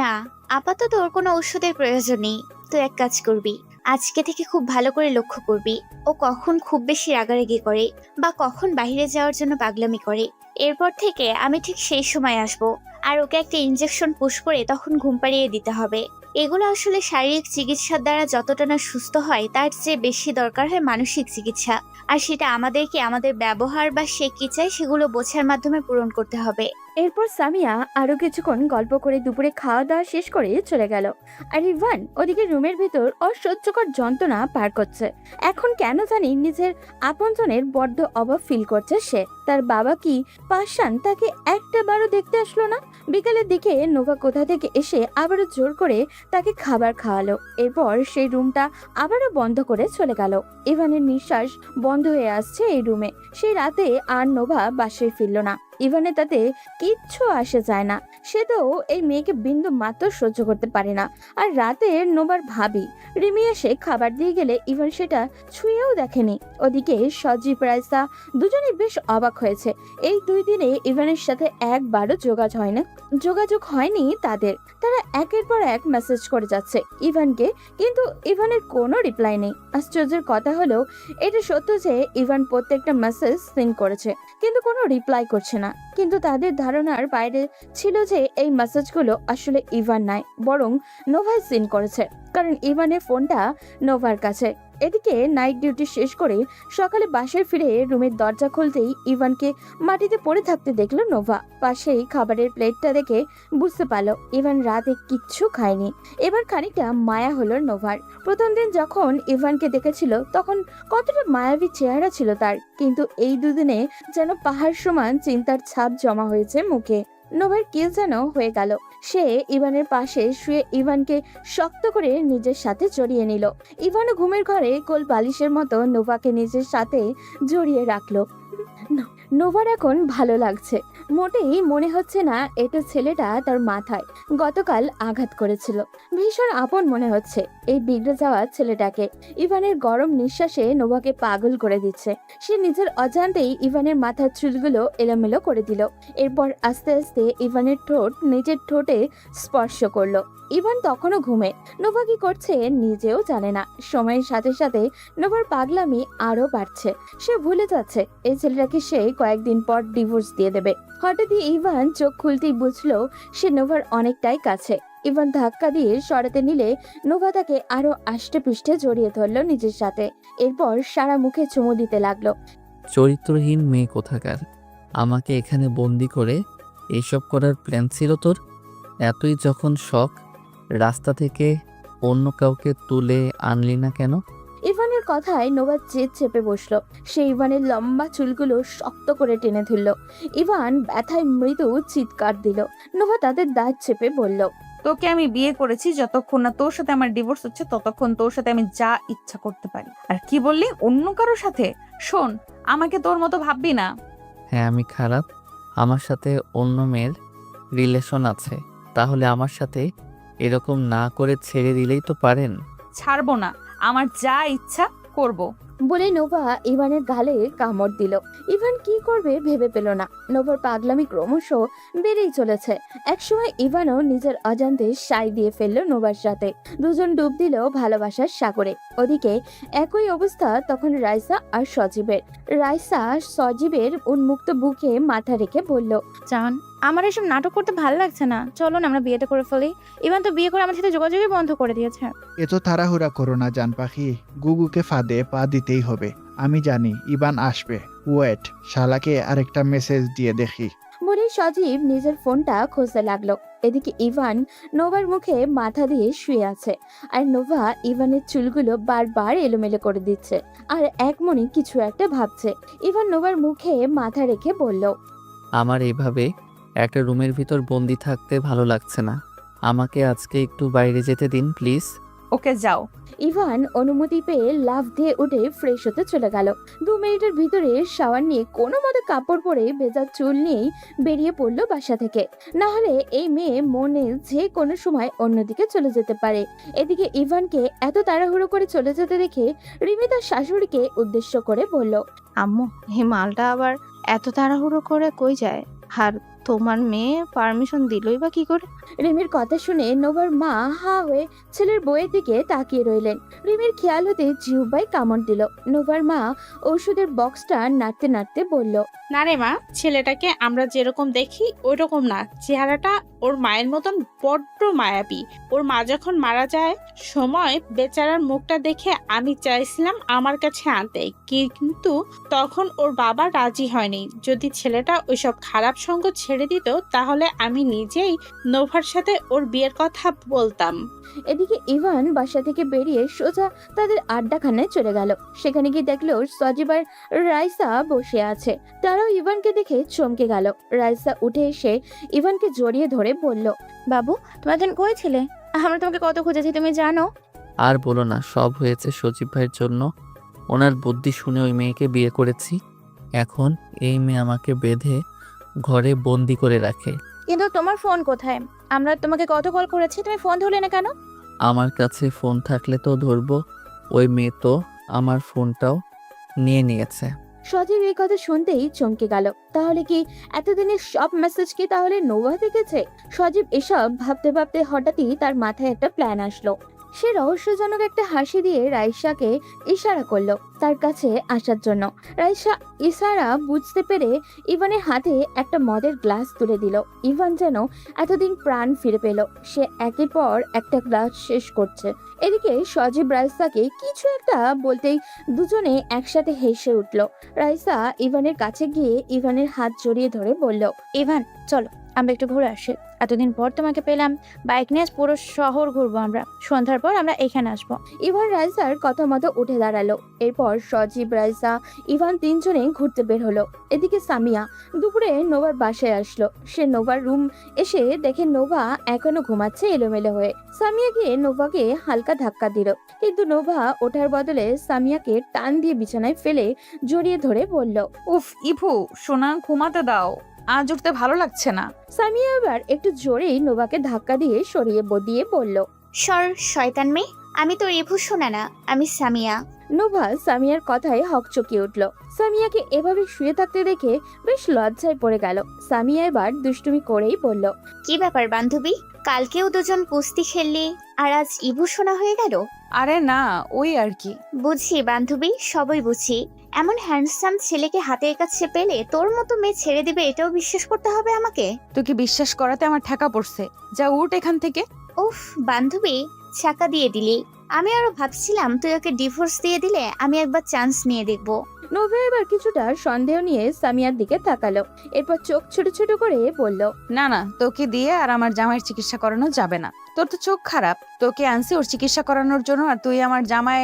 [SPEAKER 9] না, আপাতত ওর কোনো ওষুধের প্রয়োজন নেই। তুই এক কাজ করবি, আজকে থেকে খুব ভালো করে লক্ষ্য করবি ও কখন খুব বেশি রাগারাগি করে বা কখন বাইরে যাওয়ার জন্য পাগলামি করে। এরপর থেকে আমি ঠিক সেই সময় আসব, আর ওকে একটা ইনজেকশন পুশ করে তখন ঘুম পাড়িয়ে দিতে হবে। এগুলো আসলে শারীরিক চিকিৎসার দ্বারা যতটা না সুস্থ হয়, তার চেয়ে বেশি দরকার হয় মানসিক চিকিৎসা। আর সেটা আমাদেরকে আমাদের ব্যবহার বা সে কি চায় সেগুলো বোঝার মাধ্যমে পূরণ করতে হবে।
[SPEAKER 3] এরপর সামিয়া আরো কিছুক্ষণ গল্প করে দুপুরে খাওয়া দাওয়া শেষ করে চলে গেল। আর ইভান ওদিকে রুমের ভিতর অসহ্যকর যন্ত্রণা পার করছে। এখন কেন জানি নিজের আপনজনের বড্ড অভাব ফিল করছে সে। তার বাবা কি পাশান তাকে একটা বারও দেখতে আসলো না। বিকালের দিকে নোভা কোথা থেকে এসে আবারও জোর করে তাকে খাবার খাওয়ালো। এরপর সেই রুমটা আবারও বন্ধ করে চলে গেল। ইভানের নিঃশ্বাস বন্ধ হয়ে আসছে এই রুমে। সেই রাতে আর নোভা বাসায় ফিরল না। ইভানের তাতে কিচ্ছু আসে যায় না। সে তো এই মেয়েকে বিন্দু মাত্র সহ্য করতে পারে না। আর রাতে নোবার ভাবি রিমি এসে খাবার দিয়ে গেলে ইভান সেটা ছুঁয়েও দেখেনি। ওদিকে সজীব রাইসা দুজনেই বেশ অবাক হয়েছে। এই 2 দিনে ইভানের সাথে একবারও যোগাযোগ হয়নি তাদের। তারা একের পর এক মেসেজ করে যাচ্ছে ইভানকে, কিন্তু ইভানের কোনো রিপ্লাই নেই। আশ্চর্যের কথা হলো এটা সত্য যে ইভান প্রত্যেকটা মেসেজ সিন করেছে, কিন্তু কোনো রিপ্লাই করছে না। কিন্তু তাদের ধারণার বাইরে ছিল যে এই মেসেজগুলো আসলে ইভান নয়, বরং নোভাই সিন করেছে, কারণ ইভানের ফোনটা নোভার কাছে। এদিকে নাইট ডিউটি শেষ করে সকালে বাসায় ফিরে রুমের দরজা খুলতেই ইভানকে মাটিতে পড়ে থাকতে দেখলো নোভা। পাশেই খাবারের প্লেটটা দেখে বুঝতে পারলো ইভান রাতে কিচ্ছু খায়নি। এবার খানিকটা মায়া হলো নোভার। প্রথম দিন যখন ইভানকে দেখেছিল তখন কতটা মায়াবী চেহারা ছিল তার, কিন্তু এই 2 দিনে যেন পাহাড় সমান চিন্তার ছাপ জমা হয়েছে মুখে। নোভার কি যেন হয়ে গেল। সে ইভানের পাশে শুয়ে ইভানকে শক্ত করে নিজের সাথে জড়িয়ে নিল। ইভানও ঘুমের ঘরে কোল বালিশের মতো নোভাকে নিজের সাথে জড়িয়ে রাখলো। নোভার এখন ভালো লাগছে। মোটেই মনে হচ্ছে না এটা ছেলেটা তার মাথায় গতকাল আঘাত করেছিল। ভীষণ আপন মনে হচ্ছে এই বিগড়ে যাওয়া ছেলেটাকে। ইভানের গরম নিঃশ্বাসে নোভাকে পাগল করে দিচ্ছে। সে নিজের অজান্তেই ইভানের মাথার চুলগুলো এলোমেলো করে দিল। এরপর আস্তে আস্তে ইভানের ঠোঁট নিজের ঠোঁটে স্পর্শ করলো। ইভান তখনও ঘুমে। নোভা কি করছে নিজেও জানে না। সময়ের সাথে সাথে নোভার পাগলামি আরো বাড়ছে। সে ভুলে যাচ্ছে এই ছেলেটাকে সে কয়েকদিন পর ডিভোর্স দিয়ে দেবে। হঠাৎই ইভান চোখ খুলতেই বুঝলো সে নোভার অনেকটাই কাছে। ইভান ধাক্কা দিয়ে সরাতে নিলে নোভা তাকে আরো আষ্টে পৃষ্ঠে জড়িয়ে ধরলো নিজের সাথে। এরপর সারা মুখে চুমু দিতে লাগলো।
[SPEAKER 2] চরিত্রহীন মেয়ে কোথাকার, আমাকে এখানে বন্দি করে এইসব করার প্ল্যান ছিল তোর? এতই যখন শখ, রাস্তা থেকে অন্য কাউকে তুলে আনলি না কেন?
[SPEAKER 3] ইভানের কথায় নোভা জেদ চেপে বসলো। সে ইভানের লম্বা চুলগুলো শক্ত করে টেনে ধরল। ইভান ব্যথায় মৃদু চিৎকার দিল। নোভা তাদের দাঁত চেপে বলল,
[SPEAKER 1] তোকে আমি বিয়ে করেছি যতক্ষণ না তোর সাথে আমার ডিভোর্স হচ্ছে ততক্ষণ তোর সাথে আমি যা ইচ্ছা করতে পারি। আর কি বললি অন্য কারোর সাথে? শোন, আমাকে তোর মতো ভাববি না।
[SPEAKER 2] হ্যাঁ আমি খারাপ, আমার সাথে অন্য মেয়ের রিলেশন আছে, তাহলে আমার সাথে এরকম না করে ছেড়ে দিলেই তো পারেন।
[SPEAKER 1] ছাড়বো না, আমার যা ইচ্ছা করব।
[SPEAKER 3] বলে নোভা ইভানের গালে কামড় দিল। ইভান কি করবে ভেবে পেল না। নোভার পাগলামি ক্রমশ বেড়েই চলেছে। একসময় ইভানও নিজের অজান্তে সাই দিয়ে ফেললো নোভার সাথে। দুজন ডুব দিল ভালোবাসার সাগরে। ওদিকে একই অবস্থা তখন রাইসা আর সজীবের। রাইসা সজীবের উন্মুক্ত বুকে মাথা রেখে বলল,
[SPEAKER 11] জান, আমার এসব নাটক করতে ভালো লাগছে না, চলো না আমরা বিয়েটা করে ফেলি। ইভান তো বিয়ে করে আমার সাথে যোগাযোগই বন্ধ করে দিয়েছে।
[SPEAKER 8] এত তাড়াহুড়া করো না জান পাখি, গুগুকে ফাঁদে পা দিতেই হবে। আমি জানি ইবান আসবে, ওয়েট, শালাকে আরেকটা মেসেজ দিয়ে দেখি।
[SPEAKER 3] বলে সজীব নিজের ফোনটা খুঁজতে লাগলো। এদিকে ইভান নোভার মুখে মাথা দিয়ে শুয়ে আছে, আর নোভা ইভানের চুলগুলো বারবার এলোমেলো করে দিচ্ছে আর এক মনে কিছু একটা ভাবছে। ইভান নোভার মুখে মাথা রেখে বলল,
[SPEAKER 2] আমার এইভাবে একটা রুমের ভিতর বন্দি থাকতে ভালো লাগছে না, আমাকে আজকে একটু বাইরে যেতে দিন প্লিজ।
[SPEAKER 1] ওকে যাও।
[SPEAKER 3] ইভান অনুমতি পেয়ে লাফ দিয়ে উঠে ফ্রেশ হতে চলে গেল। 2 মিনিটের ভিতরে শাওয়ার নিয়ে কোনো মতে কাপড় পরে ভেজা চুল নিয়েই বেরিয়ে পড়লো বাসা থেকে। না হলে এই মেয়ে মনে যে কোনো সময় অন্যদিকে চলে যেতে পারে। এদিকে ইভানকে এত তাড়াহুড়ো করে চলে যেতে দেখে রিমি তার শাশুড়িকে উদ্দেশ্য করে বলল,
[SPEAKER 11] আম্মু, এই মালটা আবার এত তাড়াহুড়ো করে কই যায়? আর তোমার মেয়ে পারমিশন দিলই বা কি করে?
[SPEAKER 3] রিমির কথা শুনে নোভার মা হা হয়ে ছেলের বইয়ের দিকে তাকিয়ে রইলেন। রিমির খেয়াল হতে জিহ্বাই কামড় দিল। নোভার মা ওষুধের বক্সটা নাড়তে নাড়তে বলল,
[SPEAKER 7] না রে মা, ছেলেটাকে আমরা যেরকম দেখি ওইরকম না, চেহারাটা ওর মায়ের মতন বড্ড মায়াবী। ওর মা যখন মারা যায় সময় বেচারার মুখটা দেখে আমি চাইছিলাম আমার কাছে আনতে, কিন্তু তখন ওর বাবা রাজি হয়নি। যদি ছেলেটা ওইসব খারাপ সঙ্গ ছেড়ে দিত তাহলে আমি নিজেই নোভার সাথে ওর বিয়ের কথা বলতাম।
[SPEAKER 3] এদিকে ইভান বাসা থেকে বেরিয়ে সোজা তাদের আড্ডাখানায় চলে গেল। সেখানে গিয়ে দেখলো সজীব আর রাইসা বসে আছে। তারাও ইভানকে দেখে চমকে গেল। রাইসা উঠে এসে ইভানকে জড়িয়ে ধরে বলল,
[SPEAKER 11] বাবু, তুমি এতদিন কই ছিলে? আমরা তোমাকে কত খুঁজেছি তুমি জানো?
[SPEAKER 2] আর বলো না, সব হয়েছে সজীব ভাইয়ের জন্য। ওনার বুদ্ধি শুনে ওই মেয়েকে বিয়ে করেছি। এখন এই মেয়ে আমাকে বেঁধে ঘরে বন্দি করে রাখে।
[SPEAKER 11] কিন্তু তোমার ফোন কোথায়? আমরা তোমাকে কত কল করেছি, তুমি ফোন ধরলে না কেন?
[SPEAKER 2] আমার কাছে ফোন থাকলে তো ধরবো, ওই মেয়ে তো আমার ফোনটাও নিয়ে নিয়েছে।
[SPEAKER 3] সজীব এই কথা শুনতেই চমকে গেল। তাহলে কি এতদিনের সব মেসেজ কি তাহলে নোভা দেখেছে? সজীব এসব ভাবতে ভাবতে হঠাৎই তার মাথায় একটা প্ল্যান আসলো। সে রহস্যজনক একটা হাসি দিয়ে রাইসাকে ইশারা করলো তার কাছে আসার জন্য। রাইসা ইশারা বুঝতে পেরে ইভানের হাতে একটা মদের গ্লাস তুলে দিল। ইভান যেন এতদিন প্রাণ ফিরে পেল। সে একের পর একটা গ্লাস শেষ করছে। এদিকে সজীব রাইসাকে কিছু একটা বলতেই দুজনে একসাথে হেসে উঠল। রাইসা ইভানের কাছে গিয়ে ইভানের হাত জড়িয়ে ধরে বলল,
[SPEAKER 11] ইভান চলো আমরা একটু ঘুরে আসি।
[SPEAKER 12] এতদিন পর তোমাকে পেলাম। বাইক নিয়ে আজ পুরো শহর ঘুরবো আমরা। সন্ধ্যার পর আমরা এখানে আসবো।
[SPEAKER 3] ইভান রাইসার কথা মতো উঠে দাঁড়ালো। এরপর সজীব, রাইসা, ইভান তিনজনে ঘুরতে বের হলো। এদিকে সামিয়া দুপুরে নোভার বাসায় আসলো। সে নোভার রুম এসে দেখে নোভা এখনো ঘুমাচ্ছে এলোমেলো হয়ে। সামিয়া গিয়ে নোভাকে হালকা ধাক্কা দিল, কিন্তু নোভা ওঠার বদলে সামিয়াকে টান দিয়ে বিছানায় ফেলে জড়িয়ে ধরে বলল।
[SPEAKER 1] উফ ইভু, সোনা ঘুমাতে দাও, আজ উঠতে ভালো লাগছে না।
[SPEAKER 3] সামিয়া এবার একটু জোরেই নোভাকে ধাক্কা দিয়ে সরিয়ে দিয়ে বলল।
[SPEAKER 9] সর শয়তান মেয়ে, আমি তো রেভু শোনা না, আমি সামিয়া।
[SPEAKER 3] নোভা সামিয়ার কথায় হকচকিয়ে উঠল। সামিয়াকে এভাবে শুয়ে থাকতে দেখে বেশ লজ্জায় পড়ে গেল। সামিয়া এবার দুষ্টুমি করেই বলল।
[SPEAKER 9] কি ব্যাপার বান্ধবী, কালকেও দুজন কুস্তি খেললি আর আজ ইভু শোনা হয়ে গেল?
[SPEAKER 1] আরে না, ওই আর কি।
[SPEAKER 9] বুঝি বান্ধবী, সবই বুঝি। এমন হ্যান্ডসাম ছেলেকে হাতের কাছে পেলে তোর মতো মেয়ে ছেড়ে দিবে এটাও বিশ্বাস করতে হবে আমাকে?
[SPEAKER 1] তোকে বিশ্বাস করাতে আমার ঠেকা পড়ছে। যা উঠ এখান থেকে।
[SPEAKER 9] উফ বান্ধবী, ছাকা দিয়ে দিলি। আমি আরো ভাবছিলাম তুই ওকে ডিভোর্স দিয়ে দিলে আমি একবার চান্স নিয়ে দেখবো।
[SPEAKER 3] নোভা এবার কিছুটা সন্দেহ নিয়ে সামিয়ার দিকে তাকালো। এরপর চোখ ছোট ছোট করে বলল।
[SPEAKER 1] না না, তোকে দিয়ে আর আমার জামাইয়ের চিকিৎসা করানো যাবে না। তোর তো চোখ খারাপ, তোকে আনছি ওর চিকিৎসা করানোর জন্য, আর তুই আমার জামাই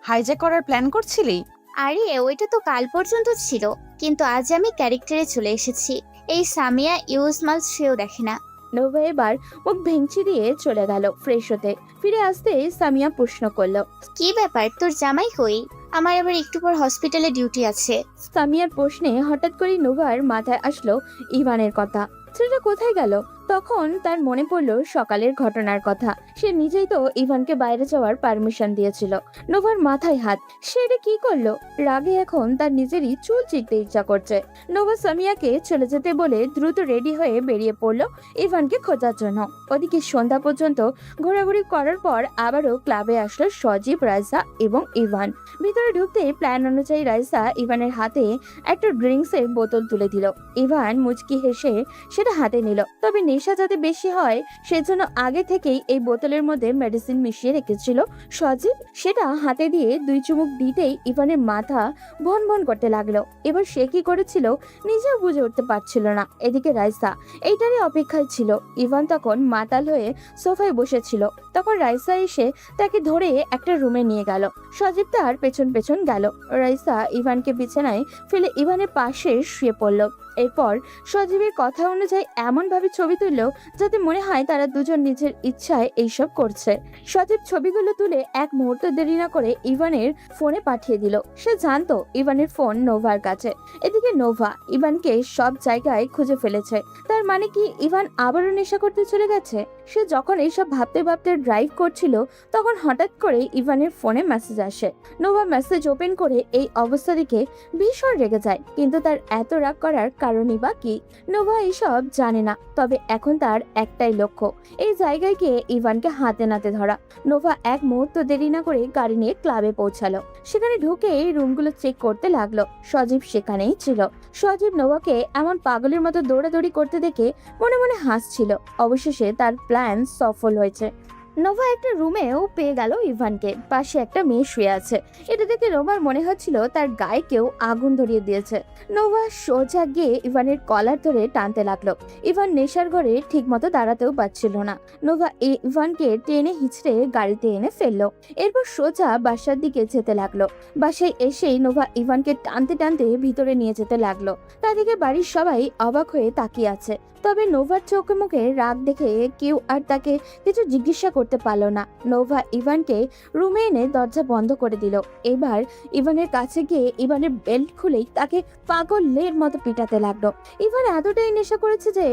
[SPEAKER 1] হাইজ্যাক করার প্ল্যান করছিলি।
[SPEAKER 9] আরে ওইটা তো কাল পর্যন্ত ছিল, কিন্তু আজ আমি ক্যারেক্টারে চলে এসেছি। এই সামিয়া ইউজমাল সেও দেখে না।
[SPEAKER 3] নোভা এবার মুখ ভেঙচি দিয়ে চলে গেল ফ্রেশ হতে। ফিরে আসতে সামিয়া প্রশ্ন করলো।
[SPEAKER 9] কি ব্যাপার, তোর জামাই কই? আমার আবার একটু পর হসপিটালে ডিউটি আছে।
[SPEAKER 3] সামিয়ার প্রশ্নে হঠাৎ করে নোভার মাথায় আসলো ইভানের কথা। ছেলেটা কোথায় গেল? তখন তার মনে পড়লো সকালের ঘটনার কথা। সে নিজেই তো ইভানকে বাইরে যাওয়ার পারমিশন দিয়েছিল। নোভার মাথায় হাত। সে এটা কি করলো? রাগে এখন তার নিজেরই চুল চিকতে ইচ্ছা করছে। নোভা সামিয়াকে চলে যেতে বলে দ্রুত রেডি হয়ে বেরিয়ে পড়লো ইভানকে খোঁজার জন্য। ওদিকে সন্ধ্যা পর্যন্ত ঘোরাঘুরি করার পর আবারও ক্লাবে আসলো সজীব, রাইসা এবং ইভান। ভিতরে ঢুকতে প্ল্যান অনুযায়ী রাইসা ইভানের হাতে একটা ড্রিঙ্কসের বোতল তুলে দিল। ইভান মুচকি হেসে সেটা হাতে নিল। তবে নেশা যাতে বেশি হয় সেজন্য আগে থেকেই এই বোতলের মধ্যে মেডিসিন মিশিয়ে রেখেছিল সজীব। সেটা হাতে দিয়ে 2 চুমুক দিতেই ইভানের মাথা ভন ভন করতে লাগলো। এবার সে কি করেছিল নিজেও বুঝে উঠতে পারছিল না। এদিকে রাইসা এইটারই অপেক্ষায় ছিল। ইভান তখন মাতাল হয়ে সোফায় বসেছিল। তখন রাইসা এসে তাকে ধরে একটা রুমে নিয়ে গেল। সজীব তার পেছন পেছন গেল। রাইসা ইভানকে বিছানায় ফেলে ইভানের পাশে শুয়ে পড়ল। এরপর সজীবের কথা অনুযায়ী এমন ভাবে ছবি তুললো যাতে মনে হয় তারা দুজন নিজের ইচ্ছায় এইসব করছে। সজীব ছবিগুলো তুলে এক মুহূর্ত দেরি না করে ইভানের ফোনে পাঠিয়ে দিল। সে জানতো ইভানের ফোন নোভার কাছে। এদিকে নোভা ইভানকে সব জায়গায় খুঁজে ফেলেছে। তার মানে কি ইভান আবারও নেশা করতে চলে গেছে? সে যখন এইসব ভাবতে ভাবতে ড্রাইভ করছিল তখন হঠাৎ করে ইভানের ফোনে মেসেজ আসে। নোভা মেসেজ ওপেন করে এই অবস্থা দেখে ভীষণ রেগে যায়। কিন্তু তার এত রাগ করার কারণই বা কি? নোভা এইসব জানে না। তবে এখন তার একটাই লক্ষ্য, এই জায়গায় গিয়ে ইভানকে হাতে নাতে ধরা। নোভা এক মুহূর্ত দেরি না করে গাড়ি নিয়ে ক্লাবে পৌঁছালো। সেখানে ঢুকে রুমগুলো চেক করতে লাগলো। সজীব সেখানেই ছিল। সজীব নোভাকে এমন পাগলের মতো দৌড়াদৌড়ি করতে দেখে মনে মনে হাসছিল। অবশেষে তার প্ল্যান সফল হয়েছে। নোভা একটা রুমেও পেয়ে গেল ইভানকে। পাশে একটা মেয়ে শুয়ে আছে। এটা দেখে নোভার মনে হচ্ছিল তার গায়ে কেউ আগুন ধরিয়ে দিয়েছে। নোভা সোজা গিয়ে ইভানের কলার ধরে টানতে লাগলো। ইভান নেশার ঘরে ঠিক মতো দাঁড়াতেও পারছিল না। নোভা ইভানকে টেনে হিঁচড়ে গাড়িতে এনে ফেললো। এরপর সোজা বাসার দিকে যেতে লাগলো। বাসায় এসেই নোভা ইভানকে টানতে টানতে ভিতরে নিয়ে যেতে লাগলো। তাদেরকে বাড়ির সবাই অবাক হয়ে তাকিয়ে আছে। তবে নোভার চোখে মুখে রাগ দেখে কেউ আর তাকে কিছু জিজ্ঞাসা করতে পারলো না। নোভা ইভানকে রুমে এনে দরজা বন্ধ করে দিল। এবার ইভানের কাছে গিয়ে ইভানের বেল্ট খুলেই তাকে পাগলের মতো পিটাতে লাগলো। ইভান এতটাই নেশা করেছে যে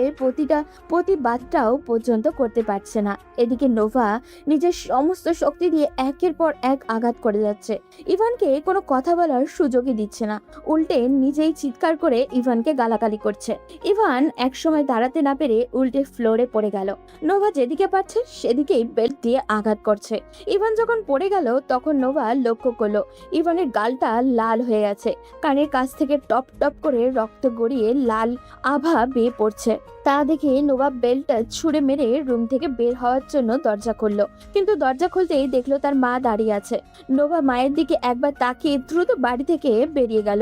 [SPEAKER 3] প্রতিবাদটাও পর্যন্ত করতে পারছে না। এদিকে নোভা নিজের সমস্ত শক্তি দিয়ে একের পর এক আঘাত করে যাচ্ছে। ইভানকে কোনো কথা বলার সুযোগই দিচ্ছে না। উল্টে নিজেই চিৎকার করে ইভানকে গালাগালি করছে। ইভান একসময় দাঁড়াতে না পেরে উল্টে ফ্লোরে পড়ে গেল। নোভা যেদিকে পারছে সেদিকেই বেল্ট দিয়ে আঘাত করছে। ইভান যখন পড়ে গেল তখন নোভা লক্ষ্য করলো ইভানের গালটা লাল হয়ে গেছে। কানের কাছ থেকে টপ টপ করে রক্ত গড়িয়ে লাল আভা বেয়ে পড়ছে। তা দেখে নোভা বেলটা ছুঁড়ে মেরে রুম থেকে বের হওয়ার জন্য দরজা খুললো, কিন্তু দরজা খুলতেই দেখলো তার মা দাঁড়িয়ে আছে। নোভা মায়ের দিকে একবার তাকিয়ে দ্রুত বাড়ি থেকে বেরিয়ে গেল।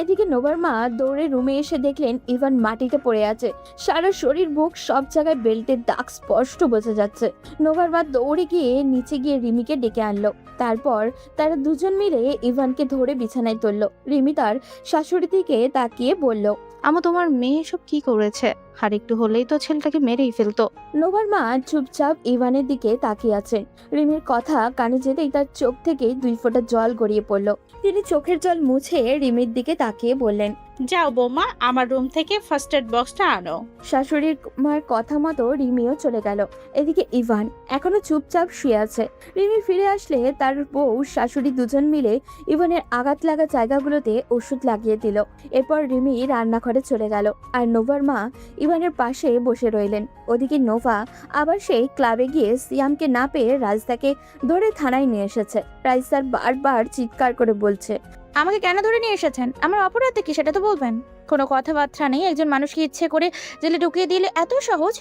[SPEAKER 3] এদিকে নোভার মা দৌড়ে রুমে এসে দেখলেন ইভান মাটিতে পড়ে আছে, সারা শরীর মুখ সব জায়গায় বেল্টের দাগ স্পষ্ট বোঝা যাচ্ছে। নোভার মা দৌড়ে গিয়ে নিচে গিয়ে রিমিকে ডেকে আনলো। তারপর তারা দুজন মিলে ইভানকে ধরে বিছানায় তুললো। রিমি তার শাশুড়ি দিকে তাকিয়ে বলল,
[SPEAKER 11] আমা তোমার মেয়ে সব কি করেছে? আর একটু হলেই তো ছেলেটাকে মেরেই ফেলতো।
[SPEAKER 3] নোভার মা চুপচাপ ইভানের দিকে তাকিয়ে আছেন। রিমির কথা কানে যেতেই তার চোখ থেকে 2 ফোঁটা জল গড়িয়ে পড়ল। তিনি চোখের জল মুছে রিমির দিকে তাকিয়ে বললেন,
[SPEAKER 7] যাও বৌমা, আমার রুম থেকে ফার্স্ট এড বক্সটা আনো।
[SPEAKER 3] শাশুড়ির মার কথা মতো রিমিও চলে গেল। এদিকে ইভান এখনো চুপচাপ শুয়ে আছে। রিমি ফিরে আসলে তার বউ শাশুড়ি দুজন মিলে ইভানের আঘাত লাগা জায়গাগুলোতে ওষুধ লাগিয়ে দিল। এরপর রিমি রান্নাঘরে চলে গেল, আর নোভার মা ইভানের পাশে বসে রইলেন। ওদিকে নোভা আবার সেই ক্লাবে গিয়ে সিয়ামকে না পেয়ে রাইসাকে ধরে থানায় নিয়ে এসেছে। রাইসার বারবার চিৎকার করে বলছে,
[SPEAKER 12] আমাকে কেন ধরে নিয়ে এসেছেন? আমার অপরাধ কি সেটা তো বলবেন। কোনো কথাবার্তা নেই, একজন মানুষকে ইচ্ছে করে জেলে ঢুকিয়ে দিলে এত সহজ?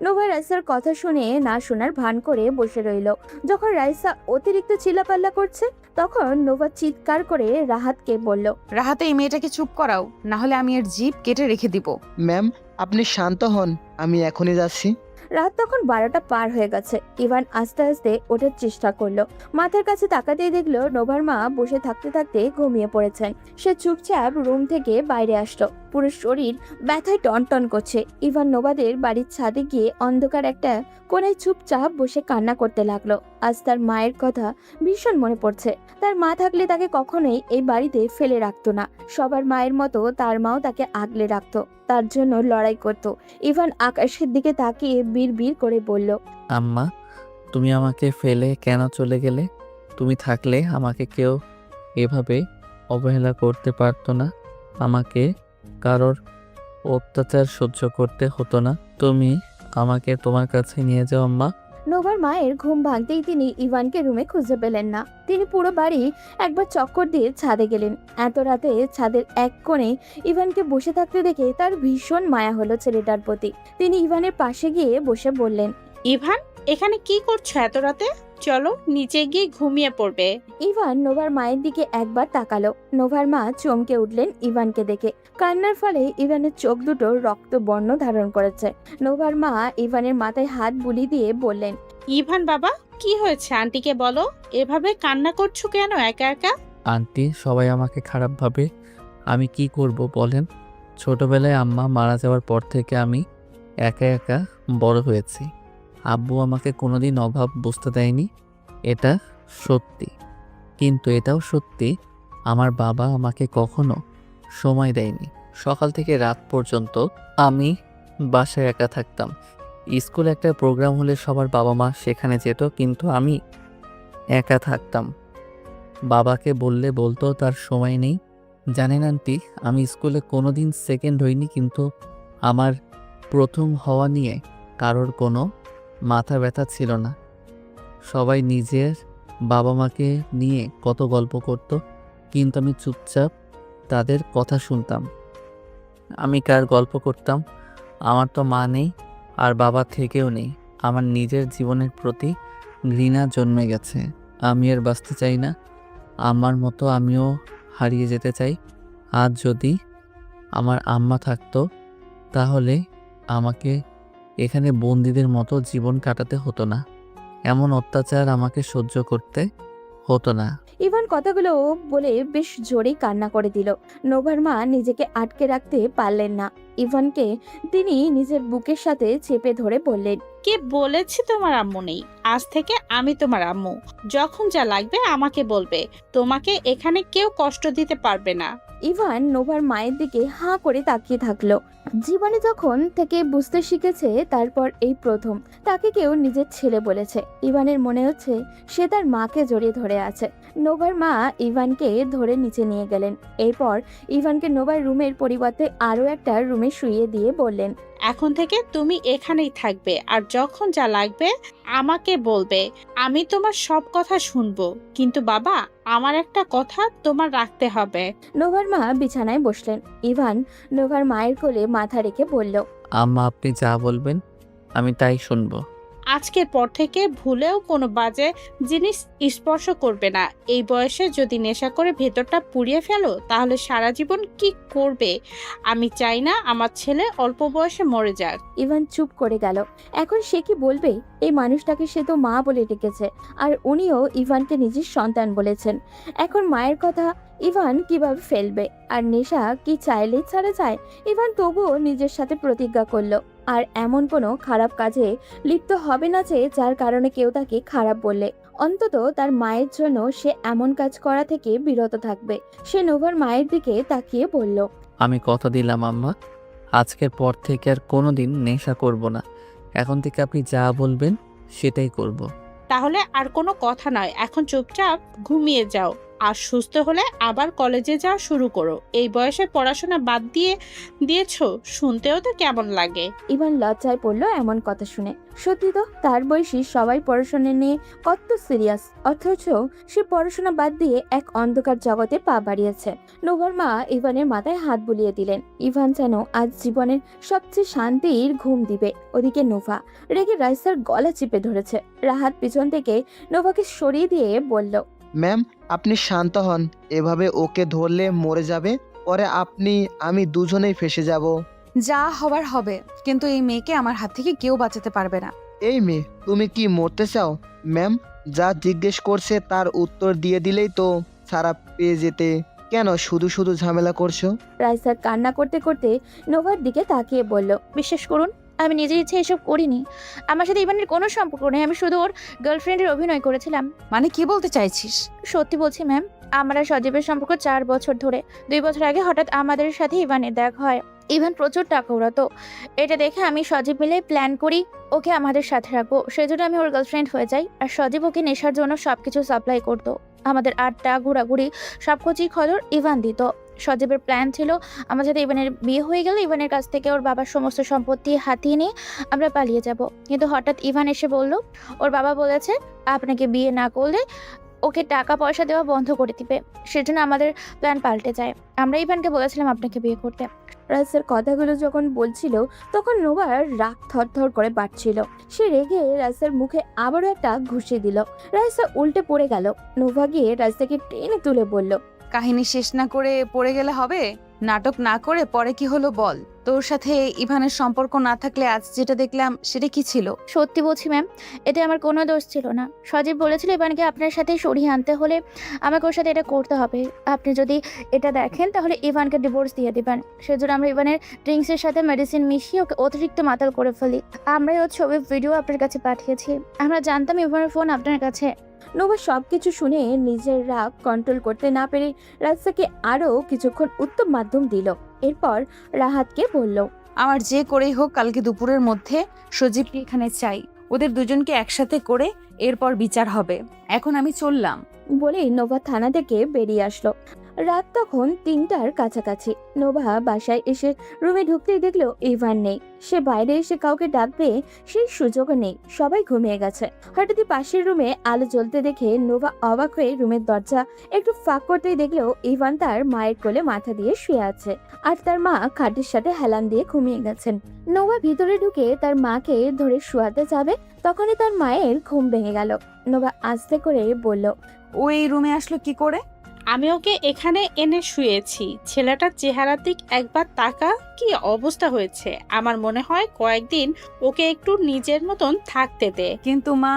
[SPEAKER 3] নোভা রাইসার কথা শুনে না শোনার ভান করে বসে রইল। যখন রাইসা অতিরিক্ত চিল্লাপাল্লা করছে তখন নোভা চিৎকার করে রাহাতকে বলল,
[SPEAKER 1] রাহাতে এই মেয়েটাকে চুপ করাও, না হলে আমি এর জিভ কেটে রেখে দিব।
[SPEAKER 4] ম্যাম, আপনি শান্ত হন, আমি এখনই যাচ্ছি।
[SPEAKER 3] রাত তখন 12টা পার হয়ে গেছে। ইভান আস্তে আস্তে ওঠার চেষ্টা করলো। মাথার কাছে তাকাতেই দেখলো নোভার মা বসে থাকতে থাকতে ঘুমিয়ে পড়েছেন। সে চুপচাপ রুম থেকে বাইরে আসলো। পুরো শরীর ব্যথায় টনটন করছে। ইভান নোভাদের বাড়ির ছাদে গিয়ে অন্ধকার একটা কোণায় চুপচাপ বসে কান্না করতে লাগলো। আজ তার মায়ের কথা ভীষণ মনে পড়ছে। তার মা থাকলে তাকে কখনোই এই বাড়িতে ফেলে রাখতো না। সবার মায়ের মতো তার মাও তাকে আগলে রাখতো, তার জন্য লড়াই করত। ইভান আকাশের দিকে তাকিয়ে বিড়বিড় করে বলল,
[SPEAKER 2] আম্মা, তুমি আমাকে ফেলে কেন চলে গেলে? তুমি থাকলে আমাকে কেউ এভাবে অবহেলা করতে পারতো না, আমাকে কারোর অত্যাচার সহ্য করতে হতো না। তুমি আমাকে তোমার কাছে নিয়ে যাও আম্মা।
[SPEAKER 3] নোভার মায়ের ঘুম ভাঙতেই তিনি ইভানকে রুমে খুঁজে পেলেন না। তিনি পুরো বাড়ি একবার চক্কর দিয়ে ছাদে গেলেন। এত রাতে ছাদের এক কোণে ইভানকে বসে থাকতে দেখে তার ভীষণ মায়া হলো ছেলেটার প্রতি। তিনি ইভানের পাশে গিয়ে বসে বললেন,
[SPEAKER 7] ইভান, এখানে কি করছো এত রাতে? চলো নিচে গিয়ে ঘুমিয়ে পড়বে।
[SPEAKER 3] ইভান নোভার মায়ের দিকে একবার তাকালো। নোভার মা চমকে উঠলেন ইভানকে দেখে। কান্নার ফলে ইভানের চোখ দুটো রক্তবর্ণ ধারণ করেছে। নোভার মা ইভানের মাথায় হাত বুলিয়ে দিয়ে বললেন,
[SPEAKER 7] ইভান বাবা, কি হয়েছে? আন্টিকে বলো। এভাবে কান্না করছো কেন একা একা?
[SPEAKER 2] আন্টি, সবাই আমাকে খারাপ ভাবে। আমি কি করব বলেন? ছোটবেলায় আম্মা মারা যাওয়ার পর থেকে আমি একা একা বড় হয়েছি। আব্বু আমাকে কোনোদিন অভাব বুঝতে দেয়নি, এটা সত্যি। কিন্তু এটাও সত্যি, আমার বাবা আমাকে কখনো সময় দেয়নি। সকাল থেকে রাত পর্যন্ত আমি বাসায় একা থাকতাম। স্কুলে একটা প্রোগ্রাম হলে সবার বাবা মা সেখানে যেত, কিন্তু আমি একা থাকতাম। বাবাকে বললে বলতো তার সময় নেই। জানেন আন্টি, আমি স্কুলে কোনোদিন সেকেন্ড হইনি, কিন্তু আমার প্রথম হওয়া নিয়ে কারোর কোনো মাথা ব্যথা ছিল না। সবাই নিজের বাবা মাকে নিয়ে কত গল্প করত, কিন্তু আমি চুপচাপ তাদের কথা শুনতাম। আমি কার গল্প করতাম? আমার তো মা নেই, আর বাবা থেকেও নেই। আমার নিজের জীবনের প্রতি ঘৃণা জন্মে গেছে। আমি আর বাঁচতে চাই না। আমার মতো আমিও হারিয়ে যেতে চাই। আজ যদি আমার আম্মা থাকতো তাহলে আমাকে এখানে বন্দীদের মতো জীবন কাটাতে হতো না, এমন অত্যাচার আমাকে সহ্য করতে হতো না।
[SPEAKER 3] ইভান কথাগুলো বলে বেশ জোরেই কান্না করে দিল। নোভার মা নিজেকে আটকে রাখতে পারলেন না। ইভানকে তিনি নিজের বুকের সাথে চেপে ধরে বললেন,
[SPEAKER 7] কে বলেছে তোমার আম্মু নেই? আজ থেকে আমি তোমার আম্মু। যখন যা লাগবে আমাকে বলবে। তোমাকে এখানে কেউ কষ্ট দিতে পারবে না।
[SPEAKER 3] ইভান নোভার মায়ের দিকে হাঁ করে তাকিয়ে থাকলো। জীবনে যখন থেকে বুঝতে শিখেছে তারপর এই প্রথম তাকে কেউ নিজের ছেলে বলেছে। ইভানের মনে হচ্ছে সে তার মাকে জড়িয়ে ধরে আছে। নোভার মা ইভানকে ধরে নিচে নিয়ে গেলেন। এরপর ইভানকে নোভার রুমের পরিবর্তে আরো একটা রুমে শুইয়ে দিয়ে বললেন,
[SPEAKER 7] এখন থেকে তুমি এখানেই থাকবে, আর যখন যা লাগবে আমাকে বলবে। আমি তোমার সব কথা শুনবো, কিন্তু বাবা, আমার একটা কথা তোমার রাখতে হবে।
[SPEAKER 3] নোভার মা বিছানায় বসলেন। ইভান নোভার মায়ের কোলে মাথা রেখে বলল,
[SPEAKER 2] আম্মা আপনি যা বলবেন আমি তাই শুনবো।
[SPEAKER 7] আজকের পর থেকে ভুলেও কোনো বাজে জিনিস স্পর্শ করবে না। এই বয়সে যদি নেশা করে ভেতরটা পুড়িয়ে ফেলো তাহলে সারা জীবন কি করবে? আমি চাই না আমার ছেলে অল্প বয়সে মরে যাক।
[SPEAKER 3] ইভান চুপ করে গেল। এখন সে কি বলবে? এই মানুষটাকে সে তো মা বলে ডেকেছে, আর উনিও ইভানকে নিজের সন্তান বলেছেন। এখন মায়ের কথা ইভান কিভাবে ফেলবে? আর নেশা কি চাইলেই ছাড়া যায়? ইভান তবুও নিজের সাথে প্রতিজ্ঞা করলো আর এমন কোনো খারাপ কাজে লিপ্ত হবে না যে যার কারণে কেউ তাকে খারাপ বললে। অন্তত তার মায়ের জন্য সে এমন কাজ করা থেকে বিরত থাকবে। সে নোভার মায়ের দিকে তাকিয়ে বলল,
[SPEAKER 2] আমি কথা দিলাম আম্মা, আজকের পর থেকে আর কোনোদিন নেশা করব না। এখন থেকে আপনি যা বলবেন সেটাই করব।
[SPEAKER 7] তাহলে আর কোনো কথা নয়, এখন চুপচাপ ঘুমিয়ে যাও। আর সুস্থ হলে আবার কলেজে যাওয়া শুরু করো। এই বয়সে পড়াশোনা বাদ দিয়েছো, শুনতেও তো কেমন লাগে।
[SPEAKER 3] ইভান লজ্জায় পড়লো এমন কথা শুনে। সত্যি তো, তার বয়সী সবাই পড়াশোনা নিয়ে কত সিরিয়াস, অথচ সে পড়াশোনা বাদ দিয়ে এক অন্ধকার জগতে পা বাড়িয়েছে। নোভার মা ইভানের মাথায় হাত বুলিয়ে দিলেন। ইভান যেন আজ জীবনের সবচেয়ে শান্তির ঘুম দিবে। ওদিকে নোভা রেগে রাইসার গলা চিপে ধরেছে। রাহাত পিছন থেকে নোভাকে সরিয়ে দিয়ে বলল,
[SPEAKER 4] ম্যাম আপনি শান্ত হন, এভাবে ওকে ধরলে মরে যাবে, পরে আমি দুজনেই ফেসে যাব।
[SPEAKER 1] যা হবার হবে, কিন্তু এই মেয়েকে আমার হাত থেকে কেউ বাঁচাতে পারবে না।
[SPEAKER 4] এই মেয়ে, তুমি কি মরতে চাও? ম্যাম যা জিজ্ঞেস করছে তার উত্তর দিয়ে দিলেই তো ছাড়া পেয়ে যেতে, কেন শুধু শুধু ঝামেলা করছো?
[SPEAKER 3] রাইসার কান্না করতে করতে নোভার দিকে তাকিয়ে বলল,
[SPEAKER 12] বিশ্বাস করুন, আমি নিজের ইচ্ছে এসব করিনি। আমার সাথে ইভানের কোনো সম্পর্ক নেই। আমি শুধু ওর গার্লফ্রেন্ডের অভিনয় করেছিলাম।
[SPEAKER 1] মানে কি বলতে চাইছিস?
[SPEAKER 12] সত্যি বলছি ম্যাম, আমার আর সজীবের সম্পর্ক 4 বছর ধরে। 2 বছর আগে হঠাৎ আমাদের সাথে ইভানের দেখা হয়। ইভান প্রচুর টাকা উড়াতো। এটা দেখে আমি সজীব মিলে প্ল্যান করি ওকে আমাদের সাথে রাখবো। সেজন্য আমি ওর গার্লফ্রেন্ড হয়ে যাই। আর সজীব ওকে নেশার জন্য সবকিছু সাপ্লাই করতো। আমাদের আড্ডা, ঘোরাঘুরি সব কিছুই খবর ইভান দিত। সজীবের প্ল্যান ছিল আমার সাথে ইভানের বিয়ে হয়ে গেলে ইভানের কাছ থেকে ওর বাবার সমস্ত সম্পত্তি হাতিয়ে নিয়ে আমরা পালিয়ে যাব। কিন্তু হঠাৎ ইভান এসে বলল ওর বাবা বলেছে আপনাকে বিয়ে না করলে ওকে টাকা পয়সা দেওয়া বন্ধ করে দিবে। সেজন্য আমাদের প্ল্যান পাল্টে যায়। আমরা ইভানকে বলেছিলাম আপনাকে বিয়ে করতে।
[SPEAKER 3] রাইসার কথাগুলো যখন বলছিল তখন নোভার রাগ থরথর করে বাড়ছিল। সে রেগে রাইসার মুখে আবারও একটা ঘুষি দিল। রাইসা উল্টে পড়ে গেল। নোভা গিয়ে রাইসাকে টেনে তুলে বলল,
[SPEAKER 1] কাহিনী শেষ না করে পড়ে গেলে হবে? নাটক না করে পরে কি হলো বল। তোর সাথে ইভানের সম্পর্ক না থাকলে আজ যেটা দেখলাম সেটা কি ছিল?
[SPEAKER 12] সত্যি বলছি ম্যাম, এতে আমার কোনো দোষ ছিল না। সজীব বলেছিল ইভানকে আপনার সাথে সরিয়ে আনতে হলে আমাকে ওর সাথে এটা করতে হবে। আপনি যদি এটা দেখেন তাহলে ইভানকে ডিভোর্স দিয়ে দিবেন। সেজন্য আমরা ইভানের ড্রিঙ্কসের সাথে মেডিসিন মিশিয়ে ওকে অতিরিক্ত মাতাল করে ফেলি। আমরাই ওর ছবির ভিডিও আপনার কাছে পাঠিয়েছি। আমরা জানতাম ইভানের ফোন আপনার কাছে।
[SPEAKER 3] নোভা সবকিছু শুনে নিজের রাগ কন্ট্রোল করতে না পেরে রাইসাকে আরো কিছুক্ষণ উত্তম মাধ্যম দিল। এরপর রাহাতকে বলল,
[SPEAKER 1] আমার যে করেই হোক কালকে দুপুরের মধ্যে সজীবকে এখানে চাই। ওদের দুজনকে একসাথে করে এরপর বিচার হবে। এখন আমি চললাম।
[SPEAKER 3] বলে নোভা থানা থেকে বেরিয়ে আসলো। রাত তখন 3টার কাছাকাছি। নোভা বাসায় এসে রুমে ঢুকতেই দেখলো ইভান নেই। সে বাইরে এসে কাউকে ডাকবে সেই সুযোগও নেই, সবাই ঘুমিয়ে গেছে। হঠাৎই পাশের রুমে আলো জ্বলতে দেখে নোভা অবাক হয়ে রুমের দরজা একটু ফাঁক করতেই দেখলো ইভান তার মায়ের কোলে মাথা দিয়ে শুয়ে আছে, আর তার মা খাটের সাথে হেলান দিয়ে ঘুমিয়ে গেছেন। নোভা ভিতরে ঢুকে তার মাকে ধরে শোয়াতে যাবে, তখনই তার মায়ের ঘুম ভেঙে গেল। নোভা আস্তে করে বলল,
[SPEAKER 1] ও এই রুমে আসলো কি করে?
[SPEAKER 7] আমি ওকে এখানে এনে শুয়েছি। ছেলেটার চেহারার দিক একবার তাকা, কি অবস্থা হয়েছে। আমার মনে হয় কয়েকদিন ওকে একটু নিজের মতন থাকতে দে।
[SPEAKER 1] কিন্তু মা।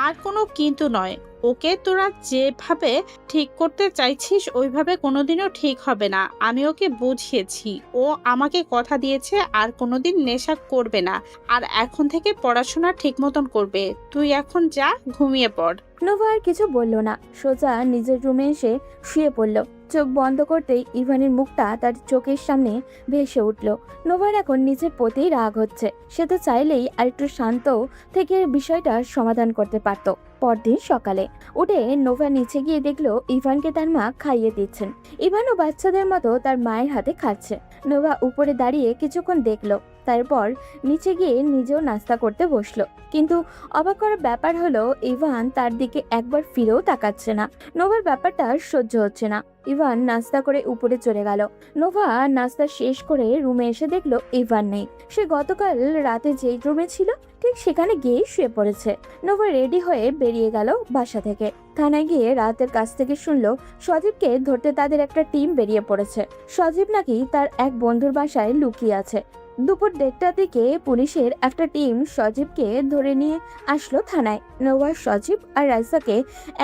[SPEAKER 7] আর কোনো কিন্তু নয়। ওকে তোরা যেভাবে ঠিক করতে চাইছিস ওইভাবে কোনোদিনও ঠিক হবে না। আমি ওকে বুঝিয়েছি, ও আমাকে কথা দিয়েছে আর কোনোদিন নেশা করবে না, আর এখন থেকে পড়াশোনা ঠিক মতন করবে। তুই এখন যা, ঘুমিয়ে পড়।
[SPEAKER 3] নোভা আর কিছু বলল না, সোজা নিজের রুমে এসে শুয়ে পড়ল। চোখ বন্ধ করতেই ইভানের মুখটা তার চোখের সামনে ভেসে উঠল। নোভার এখন নিজের প্রতি রাগ হচ্ছে। সে তো চাইলেই আরেকটু শান্ত থেকে বিষয়টা সমাধান করতে পারত। পরদিন সকালে উঠে নোভা নিচে গিয়ে দেখলো ইভানকে তার মা খাইয়ে দিচ্ছেন। ইভানও বাচ্চাদের মতো তার মায়ের হাতে খাচ্ছে। নোভা উপরে দাঁড়িয়ে কিছুক্ষণ দেখলো, তারপর নিচে গিয়ে নিজেও নাস্তা করতে বসলো। কিন্তু অবাক করার ব্যাপার হলো ইভান তার দিকে একবার ফিরেও তাকাচ্ছে না। নোভার ব্যাপারটা সহ্য হচ্ছে না। ইভান নাস্তা করে উপরে চলে গেল। নোভা নাস্তা শেষ করে রুমে এসে দেখলো ইভান নেই। সে গতকাল রাতে যেই রুমে ছিল ঠিক সেখানে গিয়ে শুয়ে পড়েছে। নোভা রেডি হয়ে বেরিয়ে গেল বাসা থেকে। থানায় গিয়ে রাতের কাছ থেকে শুনলো সজীবকে ধরতে তাদের একটা টিম বেরিয়ে পড়েছে। সজীব নাকি তার এক বন্ধুর বাসায় লুকিয়ে আছে। দুপুর 1:30টার দিকে পুলিশের একটা টিম সজীবকে ধরে নিয়ে আসলো থানায়। নোভা, সজীব আর রাইসাকে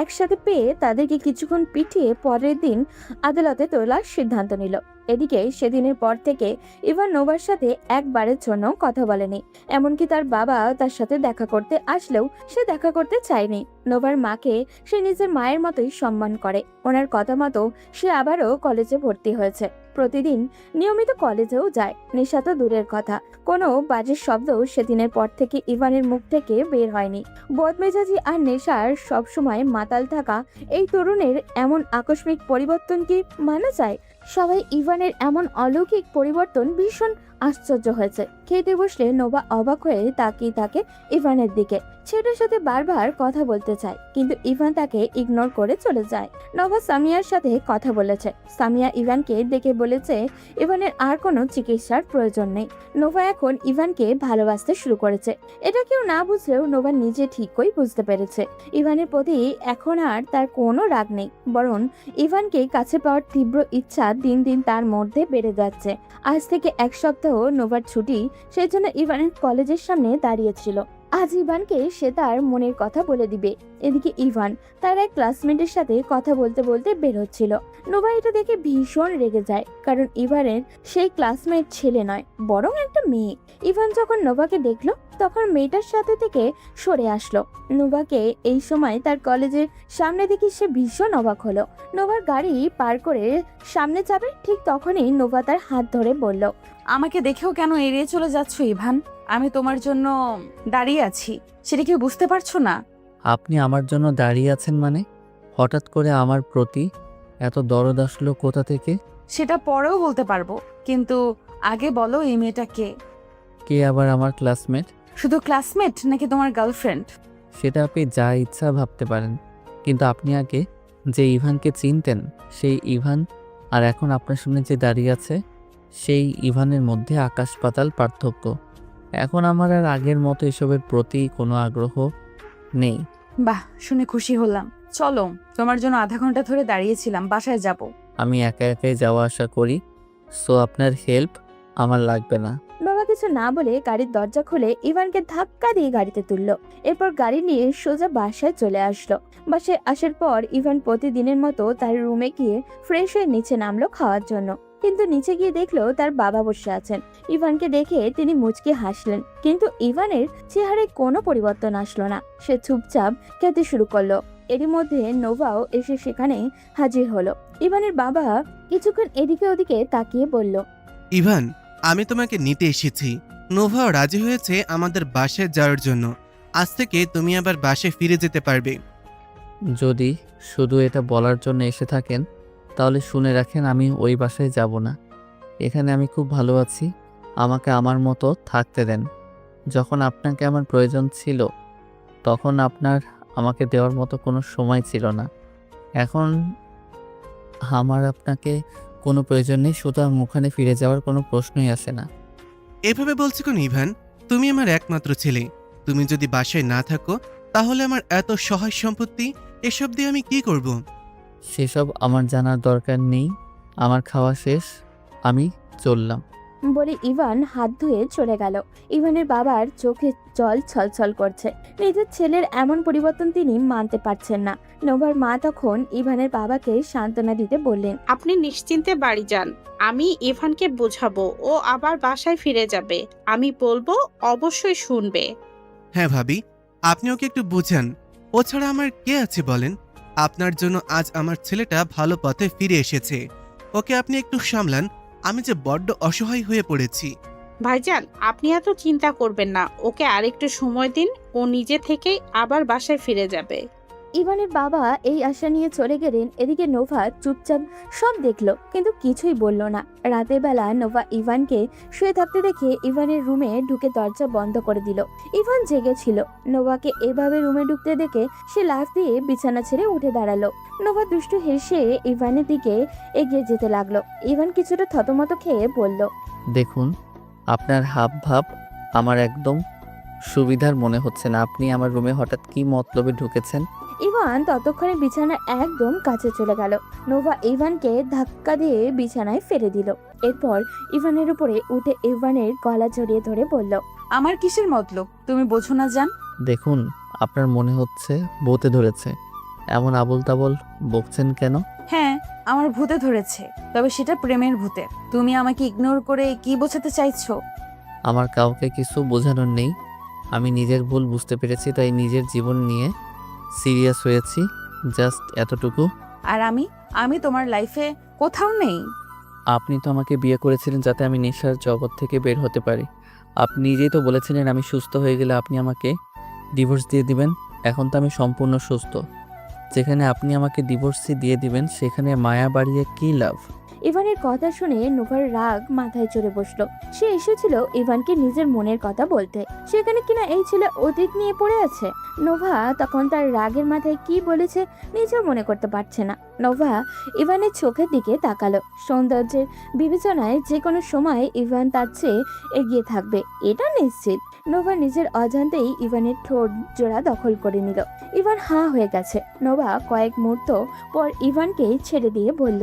[SPEAKER 3] একসাথে পেয়ে তাদেরকে কিছুক্ষণ পিটিয়ে পরের দিন আদালতে তোলার সিদ্ধান্ত নিল। এদিকে সেদিনের পর থেকে ইভান নোভার সাথে একবারের জন্য কথা বলেনি। এমনকি তার বাবা তার সাথে দেখা করতে আসলেও সে দেখা করতে চায়নি। নোভার মাকে সে নিজের মায়ের মতোই সম্মান করে। ওনার কথা মতো সে আবারও কলেজে ভর্তি হয়েছে। প্রতিদিন নিয়মিত কলেজেও যায়। নেশা তো দূরের কথা, কোনো বাজে শব্দও সেদিনের পর থেকে ইভানের মুখ থেকে বের হয়নি। বদমেজাজি আর নেশার সবসময় মাতাল থাকা এই তরুণের এমন আকস্মিক পরিবর্তন কি মানা যায়? সবাই ইভানের এমন অলৌকিক পরিবর্তন ভীষণ আশ্চর্য হয়েছে। খেতে বসলে নোভা অবাক হয়ে তাকিয়ে থাকে ইভানের দিকে। ছেলেটার সাথে বারবার কথা বলতে চায়, কিন্তু ইভান তাকে ইগনোর করে চলে যায়। নোভা সামিয়ার সাথে কথা বলেছে। সামিয়া ইভানকে দেখে বলেছে ইভানের আর কোনো চিকিৎসার প্রয়োজন নেই। নোভা এখন ইভানকে ভালোবাসতে শুরু করেছে। এটা কেউ না বুঝলেও নোভা নিজে ঠিকই বুঝতে পেরেছে। ইভানের প্রতি এখন আর তার কোনো রাগ নেই, বরং ইভানকে কাছে পাওয়ার তীব্র ইচ্ছা দিন দিন তার মধ্যে বেড়ে যাচ্ছে। আজ থেকে 1 সপ্তাহ নোভার ছুটি, সেই জন্য ইভানের কলেজের সামনে দাঁড়িয়েছিল। আজ ইভানকে সে তার মনের কথা বলে দিবে। এদিকে ইভান তার এক ক্লাসমেটের সাথে কথা বলতে বলতে বের হচ্ছিল। নোভা এটা দেখে ভীষণ রেগে যায়, কারণ ইভানের সেই ক্লাসমেট ছেলে নয়, বরং একটা মেয়ে। ইভান যখন নোভাকে দেখলো তখন মেয়েটার সাথে থেকে সরে আসলো। নোভাকে এই সময় তার কলেজের সামনে দেখে সে ভীষণ অবাক হলো। নোভার গাড়ি পার করে সামনে যাবে ঠিক তখনই নোভা তার হাত ধরে বলল,
[SPEAKER 1] আমাকে দেখেও কেন এড়িয়ে চলে যাচ্ছ ইভান? আমি তোমার জন্য দাঁড়িয়ে আছি, সেটা কি বুঝতে পারছো না?
[SPEAKER 2] আপনি আমার জন্য দাঁড়িয়ে আছেন মানে? হঠাৎ করে আমার প্রতি এত দরদ আসলো কোথা থেকে?
[SPEAKER 1] সেটা পরেও বলতে পারবো, কিন্তু আগে বলো এই মেয়েটা কে?
[SPEAKER 2] কে আবার আমার ক্লাসমেট?
[SPEAKER 1] শুধু ক্লাসমেট নাকি তোমার গার্লফ্রেন্ড?
[SPEAKER 2] সেটা আপনি যা ইচ্ছা ভাবতে পারেন, কিন্তু আপনি আগে যে ইভানকে চিনতেন সেই ইভান আর এখন আপনার সামনে যে দাঁড়িয়ে আছে সেই ইভানের মধ্যে আকাশ পাতাল পার্থক্য। এখন আমার আর আগের মতো এসবের প্রতি কোনো আগ্রহ নেই।
[SPEAKER 1] বাহ, শুনে খুশি হলাম। চলো, তোমার জন্য আধা ঘন্টা ধরে দাঁড়িয়েছিলাম, বাসায় যাব।
[SPEAKER 2] আমি একা একাই যাওয়া আসা করি, সো আপনার হেল্প আমার লাগবে না।
[SPEAKER 3] বাবা কিছু না বলে গাড়ির দরজা খুলে ইভানকে ধাক্কা দিয়ে গাড়িতে তুললো। এরপর গাড়ি নিয়ে সোজা বাসায় চলে আসলো। বাসায় আসার পর ইভান প্রতিদিনের মতো তার রুমে গিয়ে ফ্রেশ হয়ে নিচে নামলো খাওয়ার জন্য। কিন্তু নিচে গিয়ে দেখলো তার বাবা বসে আছেন। ইভানকে দেখে তিনি মুচকি হাসলেন, কিন্তু ইভানের চেহারায় কোনো পরিবর্তন আসলো না। সে চুপচাপ খেতে শুরু করলো। এরই মধ্যে নোভাও এসে সেখানে হাজির হলো। ইভানের বাবা কিছুক্ষণ এদিকে ওদিকে তাকিয়ে বলল,
[SPEAKER 5] ইভান, আমি তোমাকে নিতে এসেছি। নোভাও রাজি হয়েছে আমাদের বাসায় যাওয়ার জন্য। আজ থেকে তুমি আবার বাসায় ফিরে যেতে পারবে।
[SPEAKER 2] যদি শুধু এটা বলার জন্য এসে থাকেন তাহলে শুনে রাখেন, আমি ওই বাসায় যাব না। এখানে আমি খুব ভালো আছি, আমাকে আমার মতো থাকতে দেন। যখন আপনাকে আমার প্রয়োজন ছিল তখন আপনার আমাকে দেওয়ার মতো কোনো সময় ছিল না। এখন আমার আপনাকে কোনো প্রয়োজন নেই, সুতরাং ওখানে ফিরে যাওয়ার কোনো প্রশ্নই আসে না।
[SPEAKER 5] এভাবে বলছো কেন ইভান? তুমি আমার একমাত্র ছেলে। তুমি যদি বাসায় না থাকো তাহলে আমার এত সহায় সম্পত্তি এসব দিয়ে আমি কি করব?
[SPEAKER 2] সেসব আমার জানার দরকার নেই। আমার খাওয়া শেষ, আমি চললাম।
[SPEAKER 3] বলে ইভান হাত ধুয়ে চলে গেল। ইভানের বাবার চোখে জল ছলছল করছে। নিজের ছেলের এমন পরিবর্তন তিনি মানতে পারছেন না। নোভার মা তখন ইভানের বাবাকে সান্ত্বনা দিতে বললেন,
[SPEAKER 7] আপনি নিশ্চিন্তে বাড়ি যান, আমি ইভানকে বোঝাবো, ও আবার বাসায় ফিরে যাবে। আমি বলবো, অবশ্যই শুনবে।
[SPEAKER 5] হ্যাঁ ভাবি, আপনি ওকে একটু বুঝান। ও ছাড়া আমার কে আছে বলেন? আপনার জন্য আজ আমার ছেলেটা ভালো পথে ফিরে এসেছে। ওকে আপনি একটু সামলান, আমি যে বড্ড অসহায় হয়ে পড়েছি।
[SPEAKER 7] ভাইজান, আপনি এত চিন্তা করবেন না, ওকে আরেকটু সময় দিন, ও নিজে থেকেই আবার বাসায় ফিরে যাবে।
[SPEAKER 3] ইভানের বাবা এই আশা নিয়ে চলে গেলেন। এদিকে নোভা চুপচাপ সব দেখলো কিন্তু কিছুই বলল না। রাতের বেলা নোভা ইভানকে শুয়ে থাকতে দেখে ইভানের রুমে ঢুকে দরজা বন্ধ করে দিল। ইভান জেগেছিল। নোভাকে এভাবে রুমে ঢুকতে দেখে সে লাফ দিয়ে বিছানা ছেড়ে উঠে দাঁড়ালো। নোভা দুষ্টু হেসে ইভানের দিকে এগিয়ে যেতে লাগলো। ইভান কিছুটা থতমত খেয়ে বলল,
[SPEAKER 2] দেখুন, আপনার হাব ভাব আমার একদম সুবিধার মনে হচ্ছে না। আপনি আমার রুমে হঠাৎ কি মতলবে ঢুকেছেন?
[SPEAKER 3] ইভান ততক্ষণে বিছানার একদম কাছে চলে গেল। নোভা ইভানকে ধাক্কা দিয়ে বিছানায় ফেলে দিল। এরপর ইভানের উপরে উঠে ইভানের গলা জড়িয়ে ধরে বলল,
[SPEAKER 1] আমার কিসের মতলব তুমি বোঝো না জান?
[SPEAKER 2] দেখুন, আপনার মনে হচ্ছে ভূতে ধরেছে। এমন আবোল তাবোল বকছেন কেন?
[SPEAKER 1] হ্যাঁ, আমার ভূতে ধরেছে, তবে সেটা প্রেমের ভূতে। তুমি আমাকে ইগনোর করে কি বোঝাতে চাইছো?
[SPEAKER 2] আমার কাউকে কিছু বোঝানোর নেই। আমি নিজের ভুল বুঝতে পেরেছি, তাই নিজের জীবন নিয়ে সিরিয়াস হয়েছি, জাস্ট এতটুকু।
[SPEAKER 1] আর আমি তোমার লাইফে কোথাও নেই।
[SPEAKER 2] আপনি তো আমাকে বিয়ে করেছিলেন যাতে আমি নেশার জগৎ থেকে বের হতে পারি। আপনি নিজেই তো বলেছিলেন আমি সুস্থ হয়ে গেলে আপনি আমাকে ডিভোর্স দিয়ে দিবেন। এখন তো আমি সম্পূর্ণ সুস্থ। যেখানে আপনি আমাকে ডিভোর্সই দিয়ে দিবেন সেখানে মায়া বাড়িয়ে কী লাভ?
[SPEAKER 3] ইভানের কথা শুনে নোভার রাগ মাথায় চড়ে বসলো। সে এসেছিল ইভানকে নিজের মনের কথা বলতে, সেখানে কিনা এই ছেলে অতীত নিয়ে পড়ে আছে। নোভা তখন তার রাগের মাথায় কি বলেছে নিজেও মনে করতে পারছে না। নোভা ইভানের চোখের দিকে তাকালো। সৌন্দর্যের বিবেচনায় যে কোনো সময় ইভান তার চেয়ে এগিয়ে থাকবে এটা নিশ্চিত। নোভা নিজের অজান্তেই ইভানের ঠোঁট জোড়া দখল করে নিল। ইভান হাঁ হয়ে গেছে। নোভা কয়েক মুহূর্ত পর ইভানকে ছেড়ে দিয়ে বলল,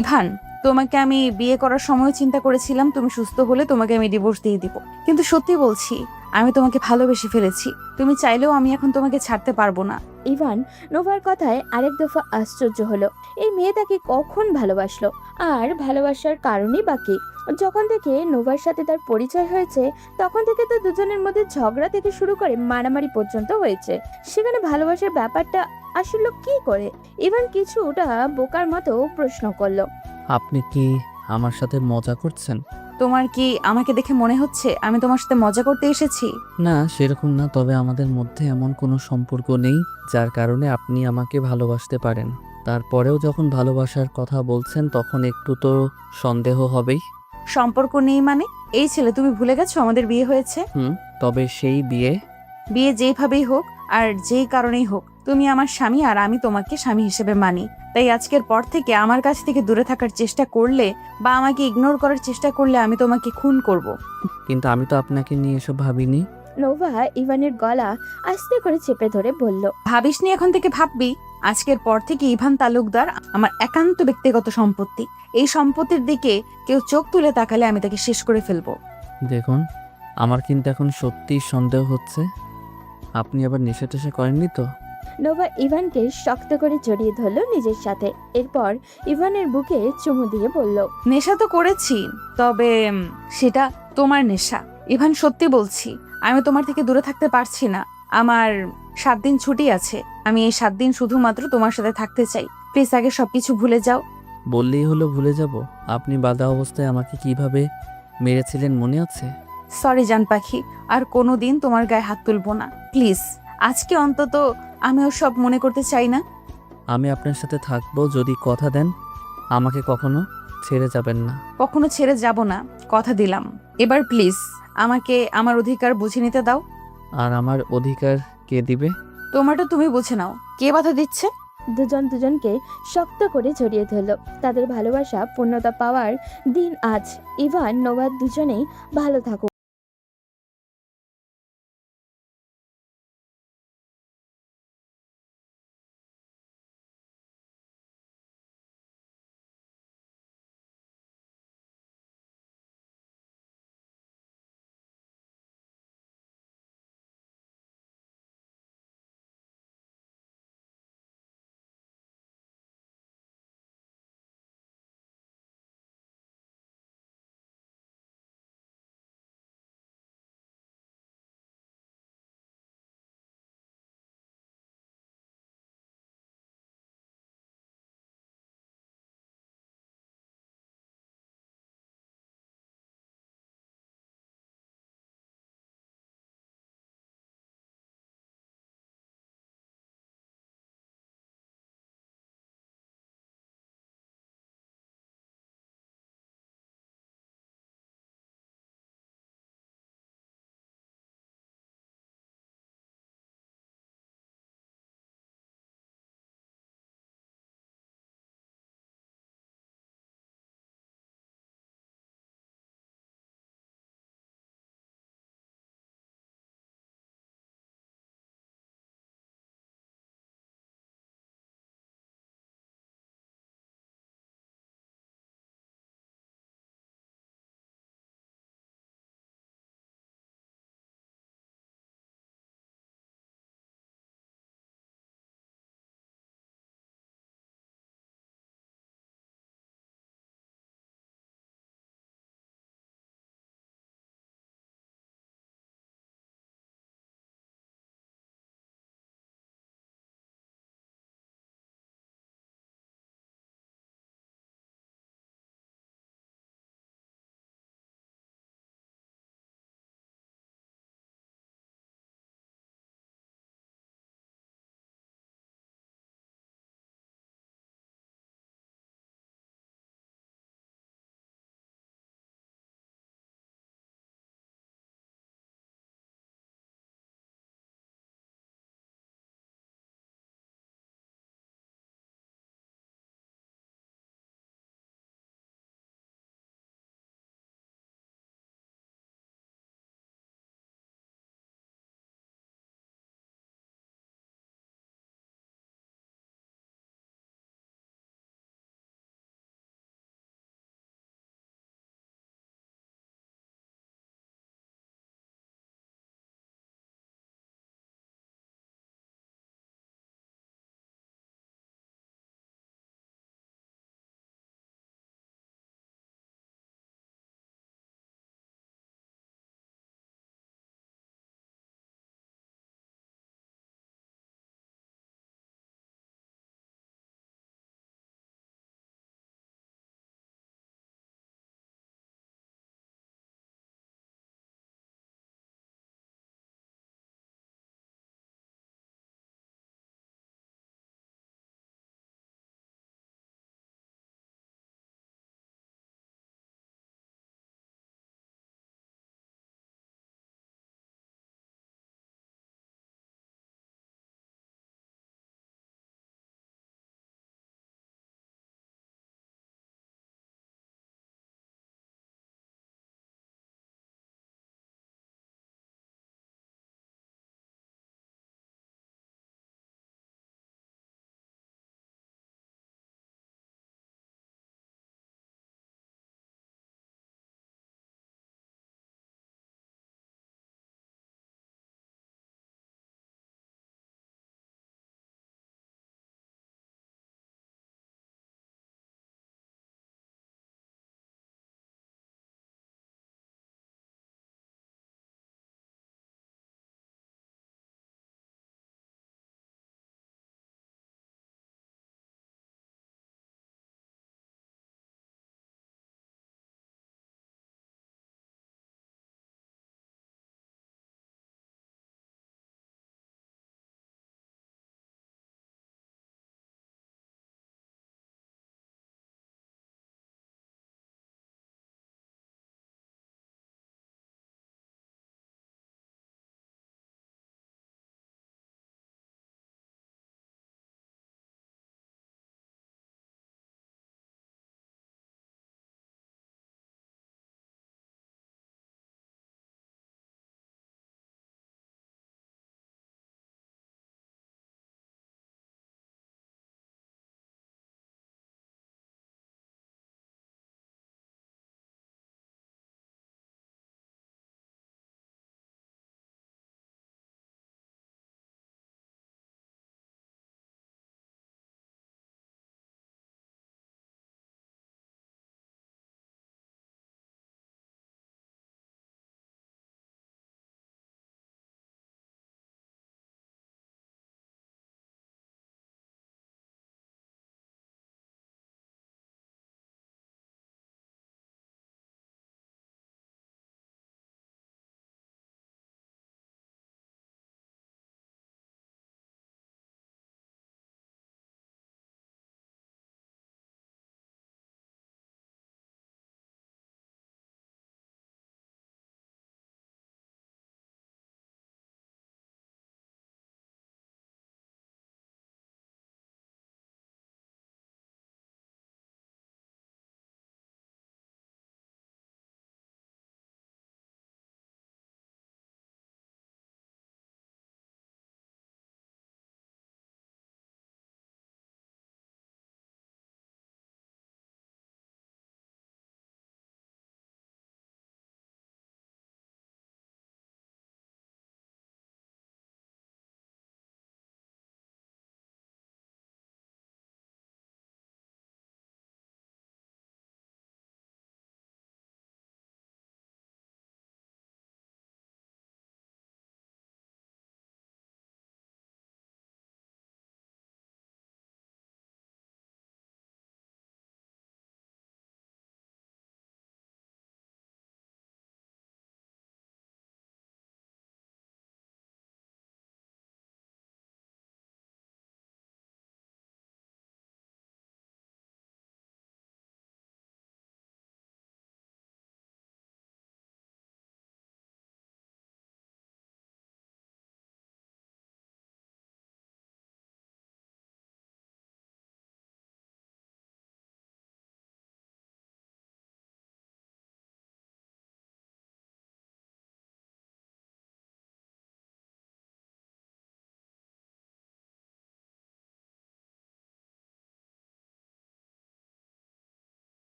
[SPEAKER 1] ইভান, তোমাকে আমি বিয়ে করার সময় চিন্তা করেছিলাম তুমি সুস্থ হলে তোমাকে আমি ডিভোর্স দিয়ে দিব, কিন্তু সত্যি বলছি আমি তোমাকে ভালোবেসে ফেলেছি। তুমি চাইলেও আমি এখন তোমাকে ছাড়তে পারবো না।
[SPEAKER 3] ইভান নোভার কথায় আরেক দফা আশ্চর্য হলো। এই মেয়ে তাকে কখন ভালোবাসলো, আর ভালোবাসার কারণই বাকি। যখন থেকে নোভার সাথে তার পরিচয় হয়েছে তখন থেকে তো দুজনের মধ্যে ঝগড়া থেকে শুরু করে মারামারি পর্যন্ত হয়েছে। সেখানে ভালোবাসার ব্যাপারটা আসলে কি করে? ইভান কিছুটা বোকার মতো প্রশ্ন করলো,
[SPEAKER 2] আপনি কি আমার সাথে মজা করছেন?
[SPEAKER 1] তোমার কি আমাকে দেখে মনে হচ্ছে আমি তোমার সাথে মজা করতে এসেছি?
[SPEAKER 2] না, সেরকম না, তবে আমাদের মধ্যে এমন কোনো সম্পর্ক নেই যার কারণে আপনি আমাকে ভালোবাসতে পারেন। তারপরেও যখন ভালোবাসার কথা বলছেন তখন একটু তো সন্দেহ হবেই।
[SPEAKER 1] সম্পর্ক নেই মানে? এই ছেলে, তুমি ভুলে গেছো আমাদের বিয়ে হয়েছে?
[SPEAKER 2] তবে সেই বিয়ে
[SPEAKER 1] যেইভাবেই হোক আর যেই কারণেই হোক তুমি আমার স্বামী আর আমি তোমাকে স্বামী হিসেবে মানি। তাই আজকের পর থেকে আমার কাছ থেকে দূরে থাকার চেষ্টা করলে বা আমাকে ইগনোর করার চেষ্টা করলে আমি তোমাকে খুন করব।
[SPEAKER 2] কিন্তু আমি তো আপনাকে নিয়ে এসব ভাবিনি।
[SPEAKER 3] নোভা ইভানের গলা আস্তে করে চেপে ধরে বলল,
[SPEAKER 1] ভাবিসনি, এখন থেকে ভাববি। আজকের পর থেকে ইভান তালুকদার আমার একান্ত ব্যক্তিগত সম্পত্তি। এই সম্পত্তির দিকে কেউ চোখ তুলে তাকালে আমি তাকে শেষ করে ফেলবো।
[SPEAKER 2] দেখুন, আমার কিন্তু এখন সত্যিই সন্দেহ হচ্ছে। আপনি আবার নেশা টেশা করেননি তো?
[SPEAKER 3] নোভা ইভানকে শক্ত করে জড়িয়ে ধরলো নিজের সাথে। এরপর ইভানের বুকে চুমু দিয়ে বলল,
[SPEAKER 1] নেশা তো করেছি, তবে সেটা তোমার নেশা। ইভান, সত্যি বলছি আমি তোমার থেকে দূরে থাকতে পারছি না। আমার 7 দিন ছুটি আছে। আমি এই 7 দিন শুধুমাত্র তোমার সাথে থাকতে চাই। প্লিজ আগে সবকিছু ভুলে যাও।
[SPEAKER 2] বললেই হলো ভুলে যাব? আপনি বাধা অবস্থায় আমাকে কিভাবে মেরেছিলেন মনে আছে?
[SPEAKER 1] সরি জান পাখি, আর কোনোদিন তোমার গায়ে হাত তুলবো না। প্লিজ আজকে অন্তত আমি সব মনে করতে চাই না।
[SPEAKER 2] আমি আপনার সাথে থাকবো যদি কথা দেন আমাকে কখনো ছেড়ে যাবেন না।
[SPEAKER 1] কখনো ছেড়ে যাব না, কথা দিলাম। এবার প্লিজ আমাকে আমার অধিকার বুঝে নিতে দাও।
[SPEAKER 2] আর আমার অধিকার কে দিবে?
[SPEAKER 1] তোমারটা তুমি বুঝে নাও। কে বাধা দিচ্ছে?
[SPEAKER 3] দুজন দুজনকে শক্ত করে জড়িয়ে ধরল। তাদের ভালোবাসা পূর্ণতা পাওয়ার দিন আজ। ইভান নোভা দুজনেই ভালো থাকুক।